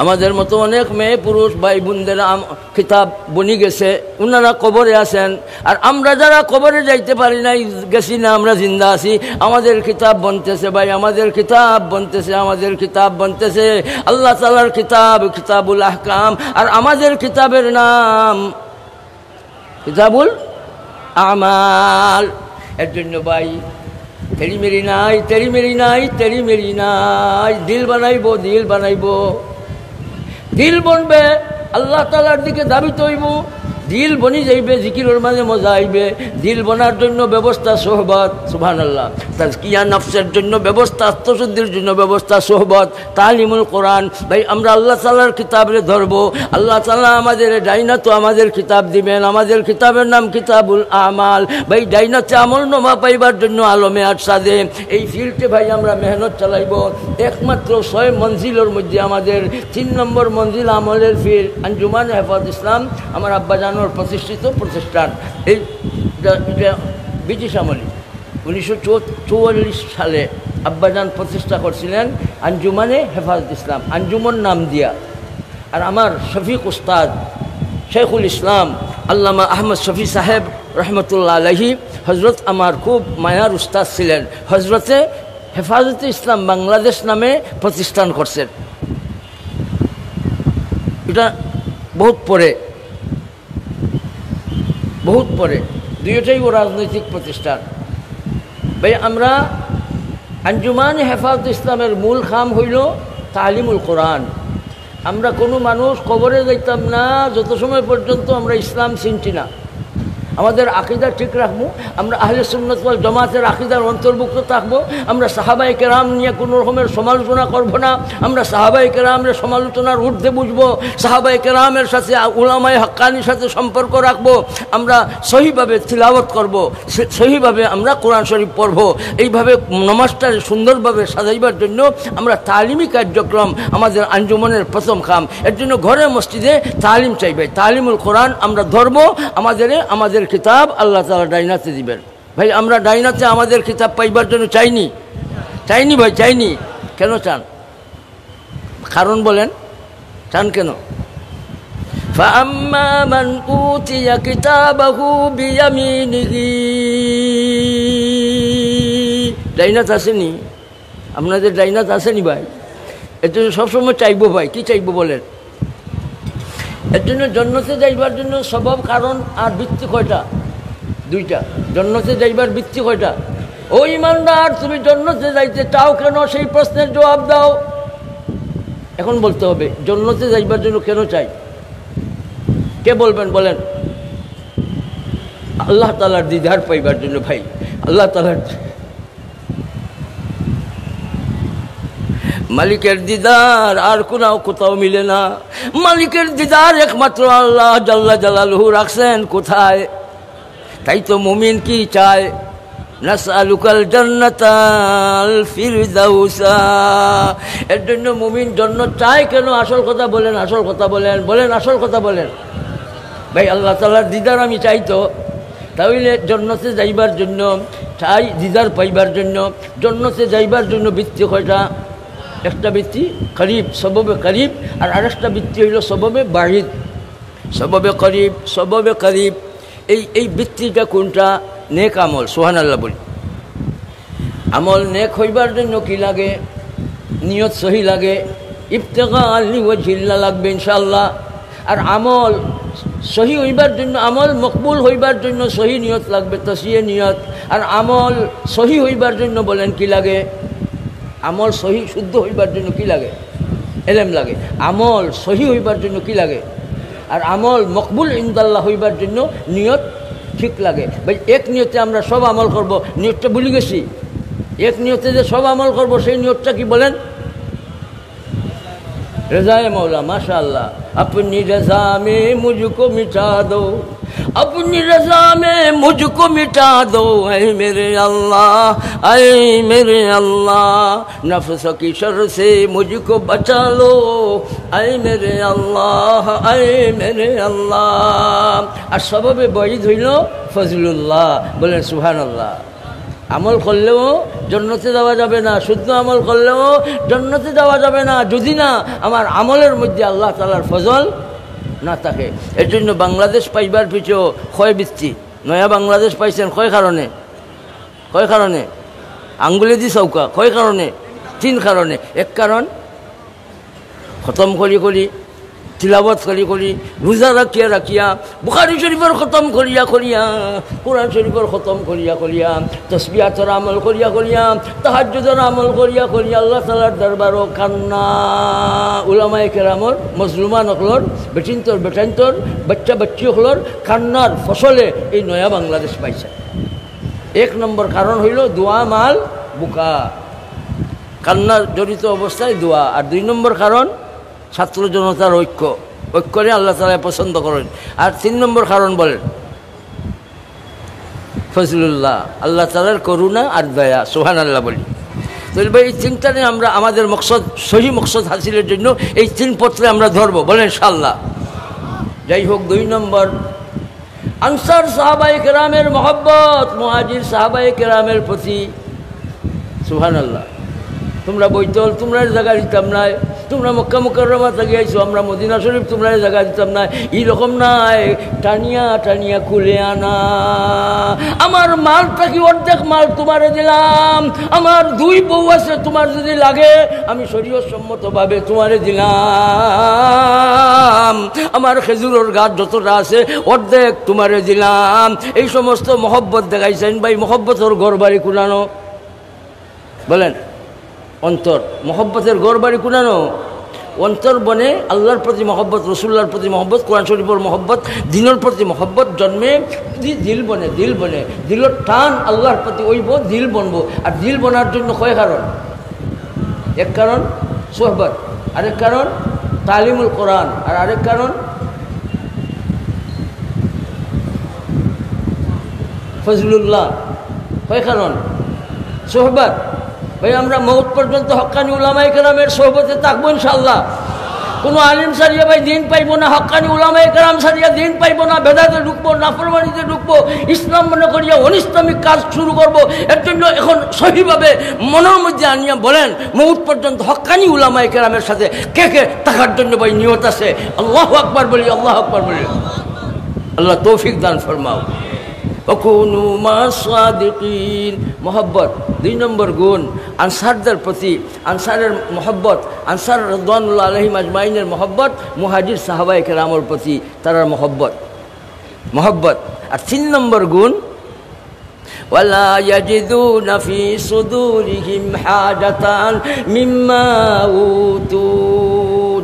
A: আমাদের মতো অনেক মেয়ে পুরুষ ভাই বোনদের কিতাব বনি গেছে, ওনারা কবরে আছেন। আর আমরা যারা কবরে যাইতে পারি নাই, গেছি না, আমরা জিন্দা আছি, আমাদের কিতাব বনতেছে ভাই, আমাদের কিতাব বনতেছে আল্লাহ তাআলার কিতাব, কিতাবুল আহকাম। আর আমাদের কিতাবের নাম কিতাবুল আমাল। এর জন্য ভাই তেরি মেরি নাই, দিল বানাইবো, দিল বনবে, আল্লাহ তাআলার দিকে দাবিত হইব, দিল বনি যাইবে, জিকিরের মাঝে মজা আইবে। দিল বনার জন্য ব্যবস্থা সোহবত, সুবহানাল্লাহ, তাজকিয়া নফসের জন্য ব্যবস্থা, আত্মশুদ্ধির জন্য ব্যবস্থা সোহবত, তালিমুল কোরআন। ভাই আমরা আল্লাহ তাআলার কিতাবে ধরবো। আল্লাহ তাআলা আমাদের ডাইনাতো আমাদের কিতাব দিবেন, আমাদের কিতাবের নাম কিতাবুল আমাল। ভাই ডাইনাতে আমল নামা পাইবার জন্য আলমে আরশাদে এই ফিল্ডে ভাই আমরা মেহনত চালাইব। একমাত্র 6 মঞ্জিলের মধ্যে আমাদের 3 নম্বর মঞ্জিল আমলের ফিল্ড আঞ্জুমান হেফাজত ইসলাম, আমার আব্বাজান প্রতিষ্ঠিত প্রতিষ্ঠান। এটা ব্রিটিশ আমলে 1944 সালে আব্বাজান প্রতিষ্ঠা করছিলেন আঞ্জুমানে হেফাজত ইসলাম, আঞ্জুমন নাম দিয়া। আর আমার শফিক উস্তাদ শেখুল ইসলাম আল্লামা আহমদ শফি সাহেব রহমতুল্লাহ আলাইহি হজরত আমার খুব মায়ার উস্তাদ ছিলেন। হজরতে হেফাজতে ইসলাম বাংলাদেশ নামে প্রতিষ্ঠান করছেন। এটা বহুত পরে দুইটাই ও রাজনৈতিক প্রতিষ্ঠান। ভাই আমরা আঞ্জুমান হেফাজত ইসলামের মূল খাম হইল তালিমুল কোরআন। আমরা কোনো মানুষ কবরে যাইতাম না যত সময় পর্যন্ত আমরা ইসলাম চিনছি না। আমাদের আকিদা ঠিক রাখবো, আমরা আহলে সুন্নাত ওয়াল জামাতের আকিদার অন্তর্ভুক্ত থাকবো। আমরা সাহাবায়ে কেরাম নিয়ে কোনো রকমের সমালোচনা করব না, আমরা সাহাবায়ে কেরামের সমালোচনার ঊর্ধ্বে বুঝবো, সাহাবায়ে কেরামের সাথে উলামায়ে হাক্কানির সাথে সম্পর্ক রাখবো। আমরা সহিভাবে তিলাওয়াত করব, সহিভাবে আমরা কোরআন শরীফ পড়ব। এইভাবে নমাজটা সুন্দরভাবে সাজাইবার জন্য আমরা তালিমি কার্যক্রম আমাদের আঞ্জুমানের প্রথম কাম। এর জন্য ঘরে মসজিদে তালিম চাইবে, তালিমুল কোরআন আমরা ধরবো। আমাদের কিতাব আল্লাহ তাআলা ডাইনাতে দিবেন। ভাই আমরা ডাইনাতে আমাদের কিতাব পাইবার জন্য চাইনি ভাই, চাইনি। কেন চান? কারণ বলেন, চান কেন? ফাআম্মা মান উতিয়া কিতাবাহু বিয়ামিনিহি, ডাইনাত আসেনি? আপনাদের ডাইনাত আসেনি ভাই? এর জন্য সবসময় চাইবো ভাই। কি চাইবো বলেন? এর জন্য জান্নাতে যাইবার জন্য সবব, কারণ আর বৃত্তি কয়টা? 2টা। জান্নাতে যাইবার বৃত্তি কয়টা? ও ইমানদার, তুমি জান্নাতে যাইতে চাও কেন? সেই প্রশ্নের জবাব দাও। এখন বলতে হবে জান্নাতে যাইবার জন্য কেন চাই? কে বলবেন বলেন? আল্লাহ তাআলার দিদার পাইবার জন্য ভাই। আল্লাহ তাআলার মালিকের দিদার আর কোথাও মিলে না। মালিকের দিদার একমাত্র আল্লাহ জাল্লা জালালুহু রাখছেন কোথায়? তাই তো মুমিন কি চায়? নাসআলুকাল জান্নাতাল ফিরদাউসা। এর জন্য মুমিন জান্নাত চায় কেন? আসল কথা বলেন, আসল কথা বলেন ভাই। আল্লাহ তাআলার দিদার আমি চাই তো, তাহলে জান্নাতে যাইবার জন্য চাই, দিদার পাইবার জন্য। জান্নাতে যাইবার জন্য বৃত্তি কয়টা? একটা বৃত্তি করিব, সববে করিব, আর আরেকটা বৃত্তি হইল সববে বাহিদ, সববে করিব। এই বৃত্তিটা কোনটা? নেক আমল। সুবহানাল্লাহ বলি। আমল নেক হইবার জন্য কি লাগে? নিয়ত সহি লাগে, ইবতিগা লিওয়াজিল্লাহ লাগবে ইনশাআল্লাহ। আর আমল সহি হইবার জন্য, আমল মকবুল হইবার জন্য সহি নিয়ত লাগবে, তসিয়ে নিয়ত। আর আমল সহি হইবার জন্য বলেন কি লাগে? আমল সহি শুদ্ধ হইবার জন্য কি লাগে? এলেম লাগে। আমল সহি হইবার জন্য কি লাগে? আর আমল মকবুল ইনদাল্লাহ হইবার জন্য নিয়ত ঠিক লাগে। ভাই এক নিয়তে আমরা সব আমল করব, নিয়তটা ভুলে গেছি। এক নিয়তে যে সব আমল করব, সেই নিয়তটা কি বলেন? रज़ाए मौला माशाअल्लाह। अपनी रज़ा में मुझको मिटा दो, अपनी रज़ा में मुझको मिटा दो, ऐ मेरे अल्लाह, ऐ मेरे अल्लाह। नफ्स की शर से मुझको बचा लो, ऐ मेरे अल्लाह, ऐ मेरे अल्लाह। আর সবাবে বঈদ হইল ফজলুল্লাহ। বলেন সুবহানাল্লাহ। আমল করলেও জান্নাতে যাওয়া যাবে না, শুদ্ধ আমল করলেও জান্নাতে যাওয়া যাবে না যদি না আমার আমলের মধ্যে আল্লাহ তাআলার ফজল না থাকে। এর জন্য বাংলাদেশ পাইবার পিছু ক্ষয় বৃত্তি। নয়া বাংলাদেশ পাইছেন কয় কারণে? কয় কারণে? আঙ্গুলে দি চৌকা। কয় কারণে? 3 কারণে। এক কারণ খতম করি তিলাবত করি, রোজা রাখিয়া, বুখারী শরীফের খতম করিয়া কোরআন শরীফের খতম করিয়া, তসবিহাতের আমল করিয়া, তাহাজ্জুদের আমল করিয়া আল্লাহ তাআলার দরবারও কান্না। উলামায়ে কেরামর মজলুমান হকলর বেটাইন্তর বাচ্চা বাচ্চি হকলর কান্নার ফসলে এই নয়া বাংলাদেশ পাইছে। 1 নম্বর কারণ হইল দোয়া মাল বুকা, কান্নার জড়িত অবস্থায় দোয়া। আর 2 নম্বর কারণ ছাত্র জনতার ঐক্যরে আল্লাহ তাআলা পছন্দ করেন। আর 3 নম্বর কারণ বলেন ফজলুল্লাহ, আল্লাহ তাআলার করুণা আর দয়া। সুবহানাল্লাহ বলি। তাহলে ভাই এই 3টা নিয়ে আমরা আমাদের মকসদ, সহি মকসদ হাসিলের জন্য এই 3 পত্রে আমরা ধরবো। বলেন ইনশাআল্লাহ। যাই হোক, 2 নম্বর আনসার সাহাবায়ে কেরামের মহব্বত, মুহাজির সাহাবায়ে কেরামের প্রতি। সুবহানাল্লাহ। তোমরা বৈতল, তোমরা জায়গা দিতাম নাই, তোমরা মক্কা মুকাররমা থেকে আইছো, আমরা মদিনা শরীফ তোমরা জায়গা দিতাম না, এইরকম নাই। টানিয়া খুলে আনা। আমার মালটা কি অর্ধেক মাল তোমারে দিলাম, আমার 2 বউ আছে, তোমার যদি লাগে আমি শরীয়ত সম্মতভাবে তোমারে দিলাম। আমার খেজুরের গাছ যতটা আছে অর্ধেক তোমারে দিলাম। এই সমস্ত মহব্বত দেখাইছেন ভাই। মহব্বতের ঘর বাড়ি কুনানো? বলেন অন্তর। মহব্বতের গড় বাড়ি কুনানো অন্তর বনে। আল্লাহর প্রতি মহব্বত, রসুল্লাহর প্রতি মহব্বত, কোরআন শরীফের মহব্বত, দিনের প্রতি মহব্বত জন্মে দিল বনে। দিলের টান আল্লাহর প্রতি ওইব, দিল বনবো। আর দিল বনার জন্য কয় কারণ? 1 কারণ সোহবত, আরেক কারণ তালিমুল কোরআন, আর আরেক কারণ ফজলুল্লাহ। কয় কারণ? সোহবত। ভাই আমরা মৌত পর্যন্ত হক্কানি উলামায়ে কেরামের সোহবতে থাকবো ইনশাআল্লাহ। কোনো আলিম সারিয়া ভাই দিন পাইব না, হক্কানি উলামায়ে কেরাম সারিয়া দিন পাইব না। বেদাতে ঢুকবো, নাফরমানিতে ঢুকবো, ইসলাম মনে করিয়া অনিসলামিক কাজ শুরু করব। এর জন্য এখন সহিভাবে মনের মধ্যে আনিয়া বলেন, মৌত পর্যন্ত হক্কানি উলামায়ে কেরামের সাথে কে থাকার জন্য ভাই নিয়ত আছে? আল্লাহু আকবার বলি, আল্লাহু আকবার বলি। আল্লাহ তৌফিক দান ফরমাও। ওকুনু মাসাদিকিন। মহব্বত 2 নম্বর গুণ আনসারদের প্রতি। আনসারের মহব্বত, আনসার রাদিয়াল্লাহু আলাইহিম আজমাইনের মহব্বত, মুহাজির সাহাবায়ে কেরামের প্রতি তার মহব্বত। আর 3 নম্বর গুণ ওয়ালা ইয়াজিদুনা ফি সুদুরিহিম হাজাতান মিম্মা উতু।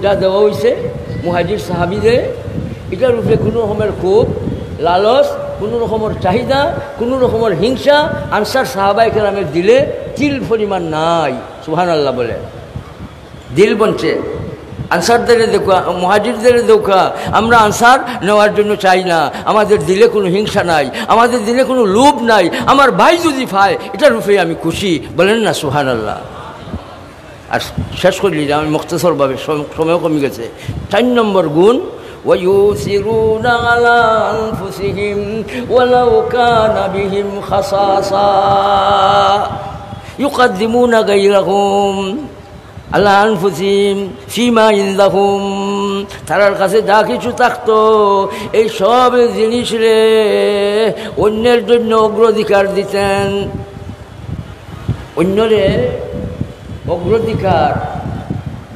A: যা দেওয়া হয়েছে মুহাজির সাহাবীদের, এটার উপরে কোনো রকমের ক্ষোভ, লালস, কোনো রকমের চাহিদা, কোনো রকমের হিংসা আনসার সাহাবায়ে কেরামের দিলে তিল পরিমাণ নাই। সুবহানাল্লাহ বলে। দিল বনছে। আনসারদের দেখা, মুহাজিরদের দেখা আমরা আনসার নেওয়ার জন্য চাই না। আমাদের দিলে কোনো হিংসা নাই, আমাদের দিলে কোনো লোভ নাই। আমার ভাই যদি পায় এটার উপরে আমি খুশি। বলেন না সুবহানাল্লাহ। আর শেষ করলি যে আমি মুখতাসরভাবে, সময় কমে গেছে। 4 নম্বর গুণ وَيُؤْثِرُونَ عَلَى أَنفُسِهِمْ وَلَوْ كَانَ بِهِمْ خَصَاصَةٌ يُقَدِّمُونَ غَيْرَهُمْ عَلَى أَنفُسِهِمْ فِيمَا عِندَهُمْ। তার কাছে যা কিছু থাকতো এই সব জিনিস রে অন্যের জন্য অগ্রাধিকার দিতেন। অন্যরে অগ্রাধিকার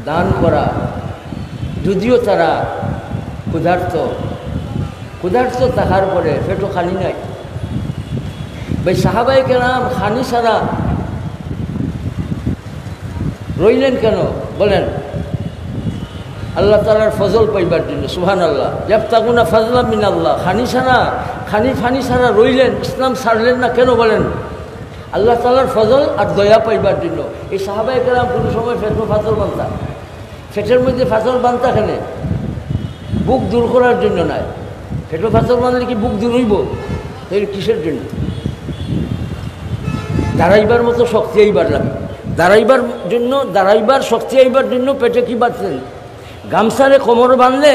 A: দান করা, যদিও তারা ক্ষুধার্ত থাকার পরে পেটও খালি নাই। ভাই সাহাবায়ে কেরাম খানি ছাড়া রইলেন কেন? বলেন আল্লাহ তাআলার ফজল পাইবার জন্য। সুবহানাল্লাহ। ইয়াবতাগুনা ফাজলা মিনাল্লাহ। ফানি ছাড়া রইলেন, ইসলাম ছাড়লেন না কেন? বলেন আল্লাহ তাআলার ফজল আর দয়া পাইবার জন্য। এই সাহাবায়ে কেরাম কোনো সময় পেট ফাতর বানতা, পেটের মধ্যে ফাঁসল বান্ধা খেলে বুক দূর করার জন্য নয়। পেটে ফাঁসল বাঁধলে কি বুক দূর হইব? এই কিসের জন্য? দাঁড়াইবার মতো শক্তি আইবার লাগে। দাঁড়াইবার শক্তি আইবার জন্য পেটে কি বাঁধছেন? গামছারে কোমর বাঁধলে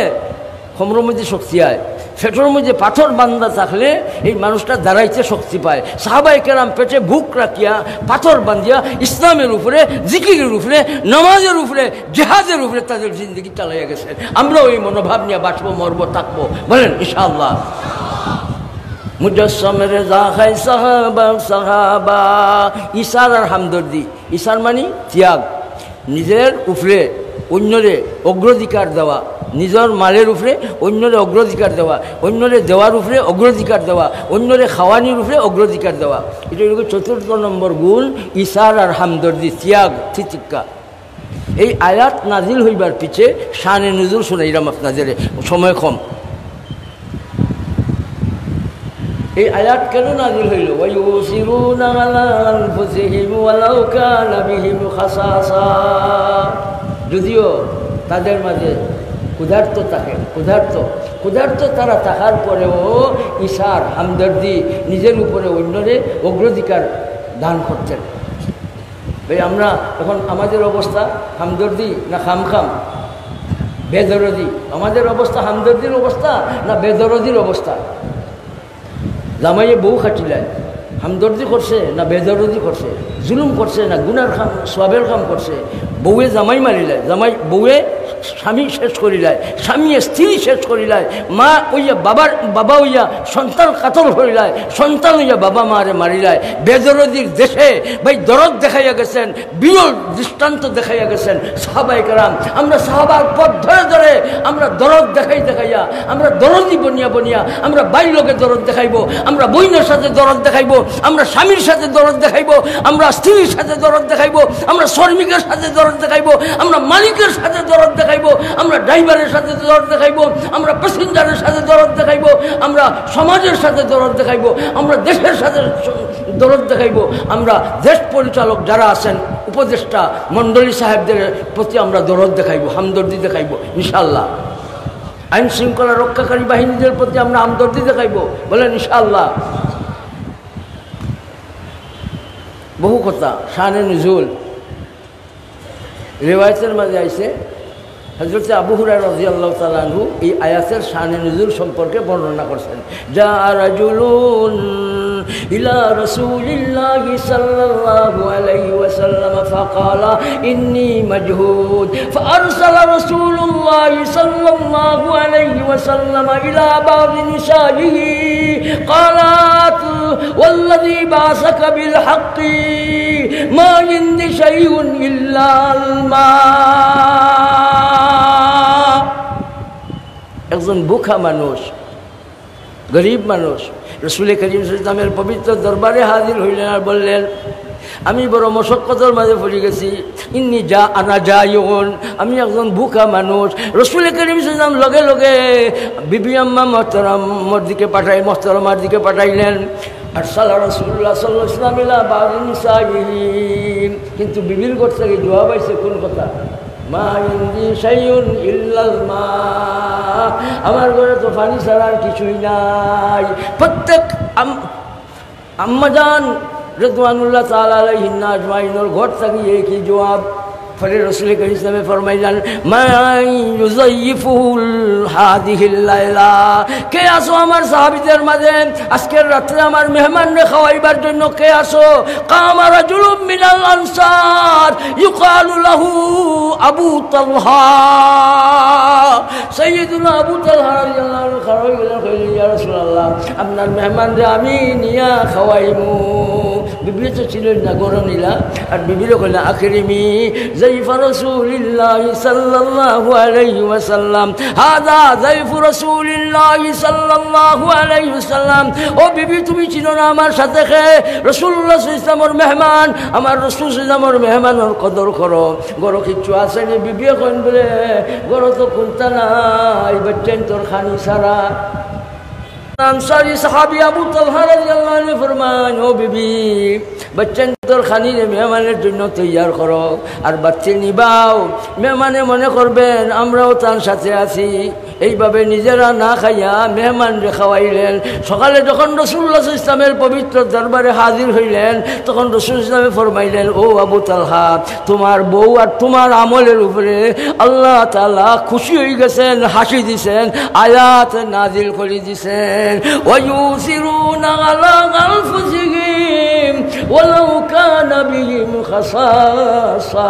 A: কোমরের মধ্যে শক্তি হয়। পেটের মধ্যে পাথর বান্ধা থাকলে এই মানুষটা দাঁড়াইতে শক্তি পায়। সাহাবায়ে কেরাম পেটে বুক রাখিয়া পাথর বান্ধিয়া ইসলামের উপরে, জিকিরের উপরে, নামাজের উপরে, জিহাদের উপরে তাদের জিন্দগি চালাইয়া গেছে। আমরাও এই মনোভাব নিয়ে বাঁচবো, মরবো, থাকবো, বলেন ইনশাআল্লাহ। মুজাসসিম রেজা খাই সাহাবা সাহাবা। ইসার আর হামদর্দি। ইসার মানে ত্যাগ, নিজের উপরে অন্যরে অগ্রাধিকার দেওয়া, নিজের মালের উপরে অন্যরে অগ্রাধিকার দেওয়া, অন্যরে দেওয়ার উপরে অগ্রাধিকার দেওয়া, অন্যরে খাওয়ানির উপরে অগ্রাধিকার দেওয়া। এটা হলো 4th নম্বর গুণ, ইসার আর হামদর্দি, ত্যাগ, তিতিক্ষা। এই আয়াত নাজিল হইবার পিছে শানে নুজুল শুনাইলাম আপনাদের, সময় কম। এই আয়াত কেন নাজিল হইল? ওয়ায়ুসিরুনা আলা আনফুসিহিম ওয়ালাউ কানা বিহিম খাসাসা। যদিও তাদের মাঝে ক্ষুধার্ত থাকে, ক্ষুধার্ত তারা থাকার পরেও ইসার হামদর্দি, নিজের উপরে অন্যরে অগ্রাধিকার দান করতেন। ভাই আমরা এখন আমাদের অবস্থা হামদর্দি না খামখাম বেদরদি? আমাদের অবস্থা হামদর্দির অবস্থা না বেদরদির অবস্থা? জামাইয়ে বউ খাটিলায়, হামদর্দি করছে না বেদরদি করছে? জুলুম করছে না গুনার খাম সওয়াবের কাম করছে? বউয়ে জামাই মারিলায়, বউয়ে স্বামী শেষ করিলায়, স্বামীয়ে স্ত্রী শেষ করিলায়, মা ওইয়া বাবা হইয়া সন্তান কাতল করিলায়, সন্তান হইয়া বাবা মারে মারিলায়। বেদরদির দেশে ভাই দরদ দেখাইয়া গেছেন, বিরল দৃষ্টান্ত দেখাইয়া গেছেন সাহাবায়ে কেরাম। আমরা সাহাবার পথ ধরে ধরে আমরা দরদ দেখাইয়া, আমরা দরদি বনিয়া আমরা বাই লোকে দরদ দেখাইব, আমরা বইনের সাথে দরদ দেখাইব, আমরা স্বামীর সাথে দরদ দেখাইব, আমরা স্ত্রীর সাথে দরদ দেখাইব, আমরা শ্রমিকের সাথে দরদ দেখাইব, আমরা মালিকের সাথে দরদ দেখাইব, আমরা ড্রাইভারের সাথে দরদ দেখাইব, আমরা প্যাসেঞ্জারের সাথে দরদ দেখাইব, আমরা সমাজের সাথে দরদ দেখাইব, আমরা দেশের সাথে দরদ দেখাইব, আমরা দেশ পরিচালক যারা আছেন, উপদেষ্টা মণ্ডলী সাহেবদের প্রতি আমরা দরদ দেখাইব, হামদর্দি দেখাইব ইনশাআল্লাহ। আইন শৃঙ্খলা রক্ষাকারী বাহিনীদের প্রতি আমরা হামদর্দি দেখাইব, বলেন ইনশাআল্লাহ। বহু কথা। শানে নুজুল রিওয়ায়াতের মাঝে আইছে, হযরত আবু হুরায়রা রাদিয়াল্লাহু তাআলা আনহু এই আয়াতের শানে নুজুল সম্পর্কে বর্ণনা করছেন। যা রাজুলুন ইলা রাসূলিল্লাহি সাল্লাল্লাহু আলাইহি ওয়াসাল্লাম ফাকালা ইন্নী মাজহুদ ফাআরসালা রাসূলুল্লাহি সাল্লাল্লাহু আলাইহি ওয়াসাল্লাম ইলা বা'দি নিসাইহি قالت والذي بعثك بالحق ما عندي شيء إلا الماء। একজন ভুখা মানুষ, গরিব মানুষ রাসূল করিম সাল্লাল্লাহু আলাইহি ওয়াসাল্লামের পবিত্র দরবারে হাজির হইলেন আর বললেন, আমি বড় মশক্কতের মাঝে পড়ে গেছি, আনা যাইউন, আমি একজন ভুখা মানুষ। রাসূল করিম সাল্লাল্লাহু আলাইহি ওয়াসাল্লাম লগে লগে বিবি আম্মা মোহতারামার দিকে পাঠাইলেন। আর রাসূলুল্লাহ সাল্লাল্লাহু আলাইহি ওয়াসাল্লাম ইলা বা'দি নিসাইহি, কিন্তু বিবির ঘর থেকে জবাব আইছে কোন কথা? মা ইনদি শাইউন ইল্লাল মা, আমার ঘরে তো পানি ছাড়া আর কিছুই নাই। প্রত্যেক আম্মাজান রিদওয়ানুল্লাহ তাআলা আলাইহিন্না আজমাইনের ঘর থেকে একই জবাব। ফলে রাসূল করিম সাল্লাল্লাহু আলাইহি ওয়াসাল্লাম ফরমাইলেন, মা ইউযাইফুল হাদিহিল লাইলা, কে আসো আমার সাহাবীদের মাঝে আজকের রাতে আমার মেহমানরে খাওয়াইবার জন্য কে আসো? কামা রাজুলুম মিনাল আনসার ইউকালু লাহু আবু তালহা, সাইয়্যিদুনা আবু তালহা রাদিয়াল্লাহু আনহু খাওয়াই গেলেন, কইলেন ইয়া রাসূলুল্লাহ আপনার মেহমানরে আমি নিয়া খাওয়াইমু। বিবি তো ছিলেন না, গরু নিলা। আর বিবিরও কইলেন আকরিমি যাইফা রাসূলিল্লাহি সাল্লাল্লাহু আলাইহি ওয়াসাল্লাম, হাদা যাইফু রাসূলিল্লাহি সাল্লাল্লাহু আলাইহি ওয়াসাল্লাম। ও বিবি তুমি চিনো না আমার সাথে খেয়ে রাসূলুল্লাহ সাল্লাল্লাহু আলাইহি ওয়াসাল্লামের মেহমান, আমার রাসূল সাল্লাল্লাহু আলাইহি ওয়াসাল্লামের মেহমানের কদর করো। গরু কিচ্ছু আসেনি। বিবি কইন বলে গরু তো কোনটা নাই, বাচ্চান তোর খানি সারা। আনসারী সাহাবী আবু তালহা রাদিয়াল্লাহু আনহু ফরমান, ও বিবি বাচ্চান তোর খানিরে মেহমানের জন্য তৈয়ার করো আর বাচ্চা নিবাও। মেহমানে মনে করবেন আমরাও তার সাথে আছি। এইভাবে নিজেরা না খাইয়া মেহমানরে খাওয়াইলেন। সকালে যখন রাসূলুল্লাহ সাল্লাল্লাহু আলাইহি ওয়াসাল্লামের পবিত্র দরবারে হাজির হইলেন, তখন রাসূল ইসলামে ফরমাইলেন, ও আবু তালহা, তোমার বউ আর তোমার আমলের উপরে আল্লাহ তাআলা খুশি হয়ে গেছেন, হাসি দিছেন, আয়াত নাজিল করে দিছেন। ওয়ায়ুসিরুনা আলা আনফুসিহিম ওয়ালাউ কানা বিহিম খাসাসা।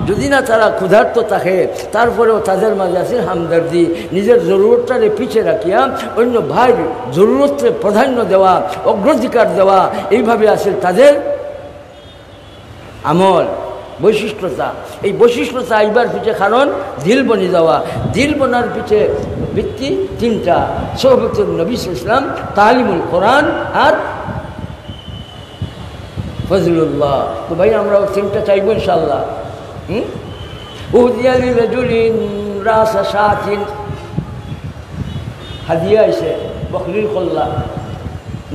A: যদি না তারা ক্ষুধার্ত থাকে, তারপরেও তাদের মাঝে আছে হামদর্দি। নিজের জরুরতটারে পিছে রাখিয়া অন্য ভাইয়ের জরুরতকে প্রাধান্য দেওয়া, অগ্রাধিকার দেওয়া, এইভাবে আছে তাদের আমল, বৈশিষ্ট্যতা। এই বৈশিষ্ট্যতা এইবার পিছে কারণ দিল বনে যাওয়া। দিল বনার পিছে ভিত্তি তিনটা: সোহবতুন নবী সাল্লাল্লাহু আলাইহি ওয়াসাল্লাম, তালিমুল কোরআন আর ফজলুল্লাহ। তো ভাই আমরা তিনটা চাইব ইনশাআল্লাহ। উহদিয়া লিরাজুলিন রাসা শাতিন, হাদিয়া আইছে বকরির কল্লা।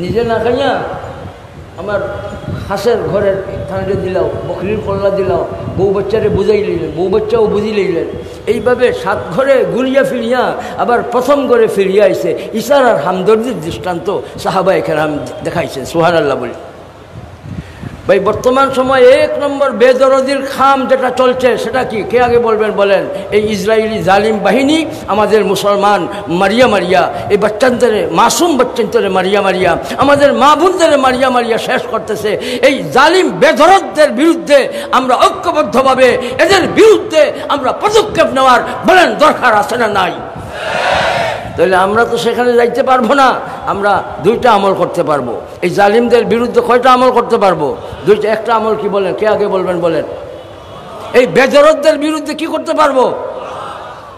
A: নিজে না খাইয়া আমার হাঁসের ঘরের থানে দিলাও, বকরির কল্লা দিলাও, বউ বাচ্চারে বুঝাই লইলেন, বউ বাচ্চাও বুঝি লইলেন। এইভাবে 7 ঘরে ঘুরিয়া ফিরিয়া আবার প্রথম ঘরে ফিরিয়া আইছে। ইশারার হামদর্দির দৃষ্টান্ত সাহাবায়ে কেরাম দেখাইছেন। সুবহানাল্লাহ বলি। ভাই বর্তমান সময়ে 1 নম্বর বেদরদির খাম যেটা চলছে সেটা কি? কে আগে বলবেন বলেন? এই ইসরায়েলি জালিম বাহিনী আমাদের মুসলমান মারিয়া মারিয়া, এই বাচ্চান্তরে, মাসুম বাচ্চান্তরে মারিয়া মারিয়া, আমাদের মা বোনদের মারিয়া মারিয়া শেষ করতেছে। এই জালিম বেদরদদের বিরুদ্ধে আমরা ঐক্যবদ্ধভাবে এদের বিরুদ্ধে আমরা পদক্ষেপ নেওয়ার বলেন দরকার আছে না নাই? তাহলে আমরা তো সেখানে যাইতে পারবো না। আমরা 2টা আমল করতে পারবো। এই জালিমদের বিরুদ্ধে কয়টা আমল করতে পারবো? 2টা। একটা আমল কি বলেন? কে আগে বলবেন বলেন? এই বেজরতদের বিরুদ্ধে কি করতে পারবো?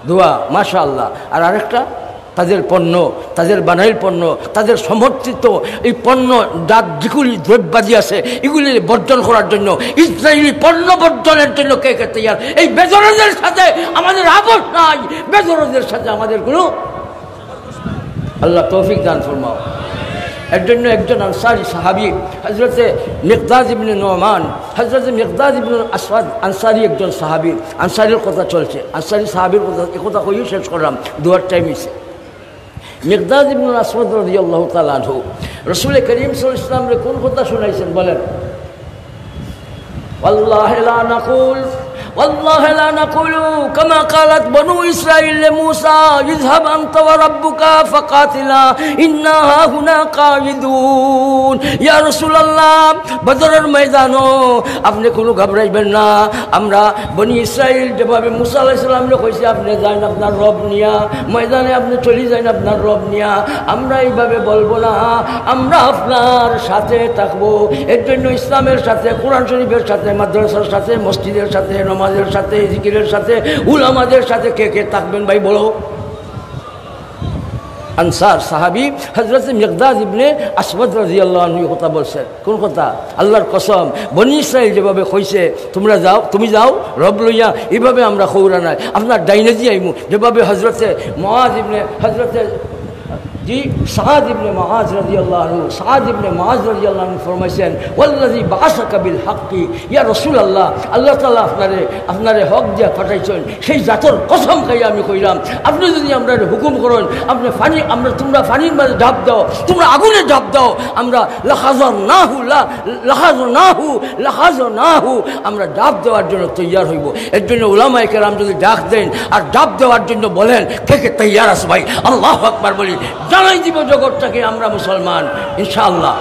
A: দোয়া, মাশাআল্লাহ। আর আরেকটা, তাদের পণ্য, তাদের বানাইল পণ্য, তাদের সমর্থিত এই পণ্য যেগুলি দ্রব্যাদি আছে এগুলি বর্জন করার জন্য, ইসরায়েলি পণ্য বর্জনের জন্য কে কে তৈয়ার? এই বেজরদের সাথে আমাদের আপোষ নাই, বেজরদের সাথে আমাদের কোনো, আল্লাহ তৌফিক দান ফরমাও। এর জন্য একজন আনসারি সাহাবী হযরতে মিকদাদ ইবনে নুমান, হযরতে মিকদাদ ইবনে আসওয়াদ আনসারি একজন সাহাবী। আনসারির কথা চলছে, আনসারি সাহাবীর কথা একথা কইও শেষ করলাম, দুয়ার টাইম হইছে। মিকদাদ ইবনে আসওয়াদ রাদিয়াল্লাহু তাআলা আনহু রাসূল করিম সাল্লাল্লাহু আলাইহি ওয়াসাল্লামকে কোন কথা শুনাইছেন বলেন? ওয়াল্লাহি লা নাকুল والله لا نقول كما قالت بنو إسرائيل لموسى اذهب أنت وربك فقاتلا إنا هنا قاعدون। يا رسول الله বদরের ময়দানো আপনি কোনো ঘাবড়াইবেন না। আমরা বনি ইসরাইল যেভাবে মুসা আলাইহিস সালামকে কইছি আপনি যান আপনার রব নিয়া, ময়দানে আপনি চলে যান আপনার রব নিয়া, আমরা এইভাবে বলবো না, আমরা আপনার সাথে থাকবো। এর জন্য ইসলামের সাথে, কোরআন শরীফের সাথে, মাদ্রাসার সাথে, মসজিদের সাথে, নামাজের সাথে, জিকিরের সাথে, উলামাদের সাথে কে কে থাকবেন ভাই বলো? আনসার সাহাবী হযরত মিকদাদ ইবনে আসওয়াদ রাদিয়াল্লাহু আনহু কথা বলছেন। কোন কথা? আল্লাহর কসম, বনি ইসরাইল যেভাবে কইছে তোমরা যাও, তুমি যাও রব লইয়া, এইভাবে আমরা খৌরা নাই, আপনার ডাইনে দিয়ে আইমু। যেভাবে হযরতে মুআজ ইবনে হযরতে সাদ ইবনে মুআজ রাদিয়াল্লাহু আনহু, সাদ ইবনে মুআজ রাদিয়াল্লাহু আনহু ফরমাইছেন, ওয়াল্লাযী বাআসাকা বিল হাক্কি ইয়া রাসূলুল্লাহ, আল্লাহ তাআলা আপনারে হক দিয়া পাঠাইছেন, সেই জাতর কসম খাইয়া আমি কইলাম, আপনি যদি আমরা হুকুম করেন, আপনি পানি, তোমরা পানির মাঝে ঝাঁপ দাও, তোমরা আগুনে ঝাঁপ দাও, আমরা লাহাযনাহু আমরা ঝাঁপ দেওয়ার জন্য তৈয়ার হইব। এর জন্য উলামায়ে কেরাম যদি ডাক দেন আর ঝাঁপ দেওয়ার জন্য বলেন, কে কে তৈয়ার আছে ভাই? আল্লাহু আকবার বলি, জানাই দিব জগৎটাকে আমরা মুসলমান ইনশাআল্লাহ।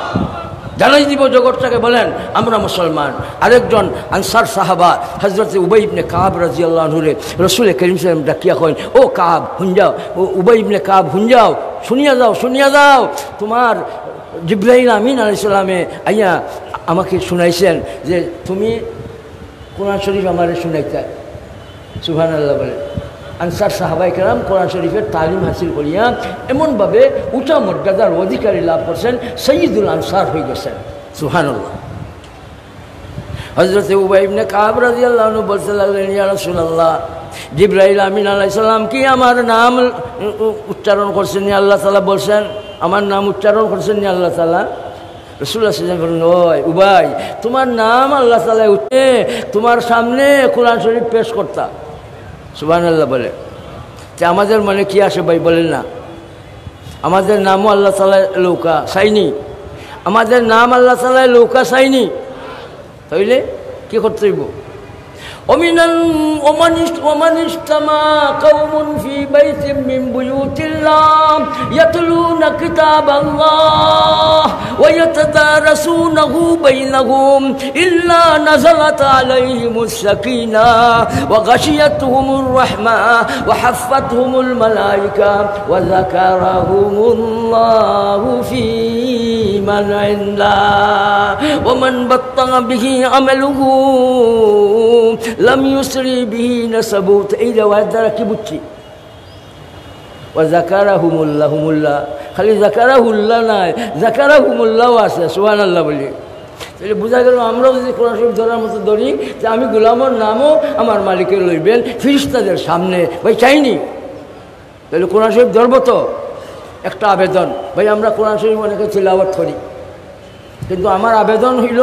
A: জানাই দিব জগৎটাকে, বলেন আমরা মুসলমান। আরেকজন আনসার সাহাবা হযরত উবাই ইবনে কাব রাদিয়াল্লাহু আনহু রাসূল করিম সাল্লাল্লাহু আলাইহি ওয়াসাল্লাম ডাকিয়া কইন, ও কাব হুন যাও, ও উবাই ইবনে কাব হুন যাও, শুনিয়া যাও, তোমার জিবরাইল আমিন আলাইহিস সালামে আইয়া আমাকে শুনাইছেন যে তুমি কোরআন শরীফ আমারে শুনাইতা। সুবহানাল্লাহ বলে। আনসার সাহাবায়ে কেরাম কোরআন শরীফের তালিম হাসিল করিয়া এমনভাবে উঁচা মর্যাদার অধিকারী লাভ করছেন, সৈয়দুল আনসার হয়ে গেছেন। সুবহানাল্লাহ। হযরত উবাই ইবনে কাব রাদিয়াল্লাহু আনহু বলতে লাগলেন, ইয়া রাসূলুল্লাহ, জিবরাইল আমিন আলাইহিস সালাম কি আমার নাম উচ্চারণ করছেন? আল্লাহ তাআলা বলছেন আমার নাম উচ্চারণ করছেন আল্লাহ তাআলা? রাসূলুল্লাহ সাল্লাল্লাহু আলাইহি ওয়াসাল্লাম বলেন, ওই উবাই, তোমার নাম আল্লাহ তাআলা উঠে তোমার সামনে কোরআন শরীফ পেশ করতা। সুবহানাল্লাহ বলে। যে আমাদের মনে কি আসে ভাই বলেন না? আমাদের নামও আল্লাহ তাআলা লৌকা চাইনি, আমাদের নাম আল্লাহ তাআলা লৌকা চাইনি, তাইলে কি করতে হইব? ومن اجتمع قوم في بيت من بيوت الله يتلون كتاب الله ويتدارسونه بينهم إلا نزلت عليهم السكينة وغشيتهم الرحمة وحفتهم الملائكة وذكرهم الله في من عنده ومن بطأ به عمله لم يسري به نسبه। এই রেওয়ায়েত দ্বারা কি বুঝছি? ওয়াজাকারাহুমুল্লাহুমুল্লাহ, খালি জাকারাহুল্লাহ নাই, জাকারাহুমুল্লাহও আছে। সুবহানাল্লাহ বলি। তাহলে বোঝা গেল আমরাও যদি কোরআন শরীফ ধরার মতো ধরি যে আমি গোলামের নামও আমার মালিকের লইবেন ফেরেশতাদের সামনে, ভাই চাইনি। তাহলে কোরআন শরীফ ধরবো তো? একটা আবেদন, ভাই আমরা কোরআন শরীফ অনেকে তিলাওয়াত করি, কিন্তু আমার আবেদন হইল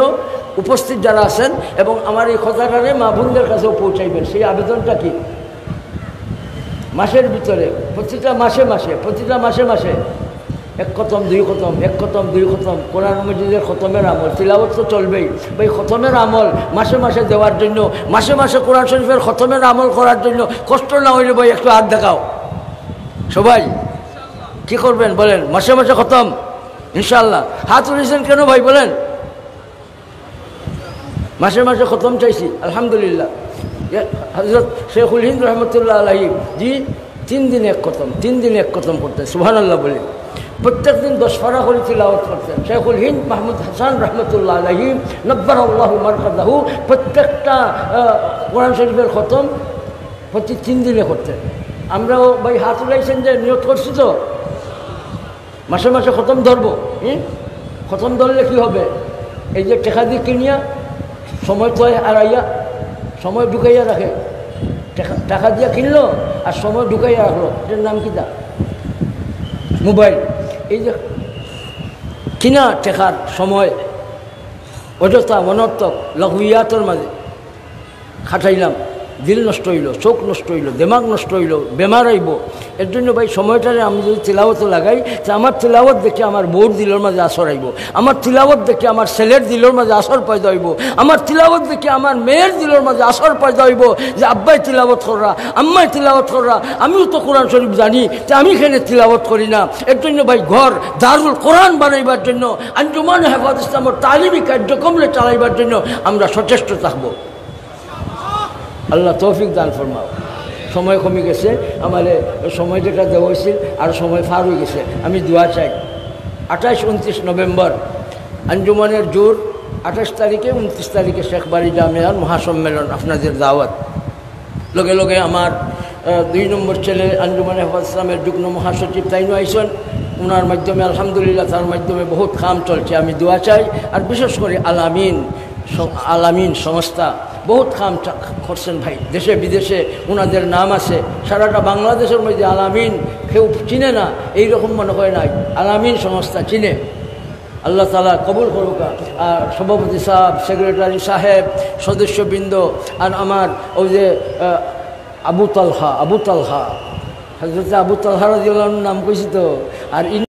A: উপস্থিত যারা আছেন এবং আমার এই কথাটারে মা বোনদের কাছেও পৌঁছাইবেন। সেই আবেদনটা কি? মাসের ভিতরে প্রতিটা মাসে মাসে এক খতম দুই খতম, এক খতম দুই খতম, কোরআন মজিদের খতমের আমল, তিলাওয়াত তো চলবেই, ভাই খতমের আমল মাসে মাসে দেওয়ার জন্য, মাসে মাসে কোরআন শরীফের খতমের আমল করার জন্য কষ্ট না হইলে ভাই একটু হাত দেখাও সবাই। কি করবেন বলেন? মাসে মাসে খতম ইনশাআল্লাহ। হাত উঠেছেন কেন ভাই বলেন? মাসে মাসে খতম চাইছি আলহামদুলিল্লাহ। হযরত শেখুল হিন্দ রহমতুল্লাহ আলাইহি জি 3 দিনে এক খতম, 3 দিনে এক খতম করতেন। সুবহানাল্লাহ বলে। প্রত্যেক দিন 10 পারা করে তিলাওয়াত করতেন। শেখুল হিন্দ মাহমুদ হাসান রহমতুল্লাহ আলাইহি নব্বারাল্লাহু মারকাদাহু প্রত্যেকটা কোরআন শরীফের খতম প্রতি 3 দিনে করতেন। আমরাও ভাই হাত উঠাইছেন যে নিয়ত করছি তো মাসে মাসে খতম ধরবো। খতম ধরলে কি হবে? এই যে টেকা দিয়ে কিনিয়া সময় তো আড়াইয়া সময় ঢুকাইয়া রাখে, টাকা দিয়া কিনলো আর সময় ঢুকাইয়া রাখলো, এটার নাম কি? দা মোবাইল। এই যে কিনা টেকার সময় অযথা অনর্থক লঘুইয়াতর মাঝে খাটাইলাম, দিল নষ্ট হইল, চোখ নষ্ট হইল, দেমাগ নষ্ট হইল, বেমার হইব। এর জন্য ভাই সময়টারে আমি যদি তিলাওয়াতে লাগাই, যে আমার তিলাওয়াত দেখে আমার বউর দিলের মাঝে আসর আইব, আমার তিলাওয়াত দেখে আমার ছেলের দিলের মাঝে আসর পয়দা হইব, আমার তিলাওয়াত দেখে আমার মেয়ের দিলের মাঝে আসর পয়দা হইব যে আব্বাই তিলাওয়াত কররা, আম্মাই তিলাওয়াত কররা, আমিও তো কোরআন শরীফ জানি, যে আমি এখানে তিলাওয়াত করি না। এর জন্য ভাই ঘর দারুল কোরআন বানাইবার জন্য, আঞ্জুমান হেফাজত ইসলামের তালিমি কার্যক্রমে চালাইবার জন্য আমরা সচেষ্ট থাকবো। আল্লাহ তৌফিক দান ফরমাও। সময় কমে গেছে, আমার সময় যেটা দেওয়া হয়েছিল আর সময় পার হয়ে গেছে। আমি দোয়া চাই 28-29 নভেম্বর আঞ্জুমানের জোর, 28 তারিখে 29 তারিখে শেখবাড়ি জামিয়ার মহাসম্মেলন, আপনাদের দাওয়াত। লগে লগে আমার 2 নম্বর ছেলে আঞ্জুমান হেফাজত ইসলামের যুগ্ম মহাসচিব তাইনু আইসন, ওনার মাধ্যমে আলহামদুলিল্লাহ তার মাধ্যমে বহুত কাম চলছে। আমি দোয়া চাই। আর বিশেষ করে আলামিন সংস্থা বহুত কাম করছেন ভাই, দেশে বিদেশে ওনাদের নাম আছে। সারাটা বাংলাদেশের মধ্যে আলামিন কেউ চিনে না এইরকম মনে করে নাই, আলামিন সংস্থা চিনে। আল্লাহ তাআলা কবুল করুক। আর সভাপতি সাহেব, সেক্রেটারি সাহেব, সদস্যবৃন্দ, আর আমার ওই যে আবু তালহা হযরত আবু তালহা রাদিয়াল্লাহু আনহু নাম কইছি তো। আর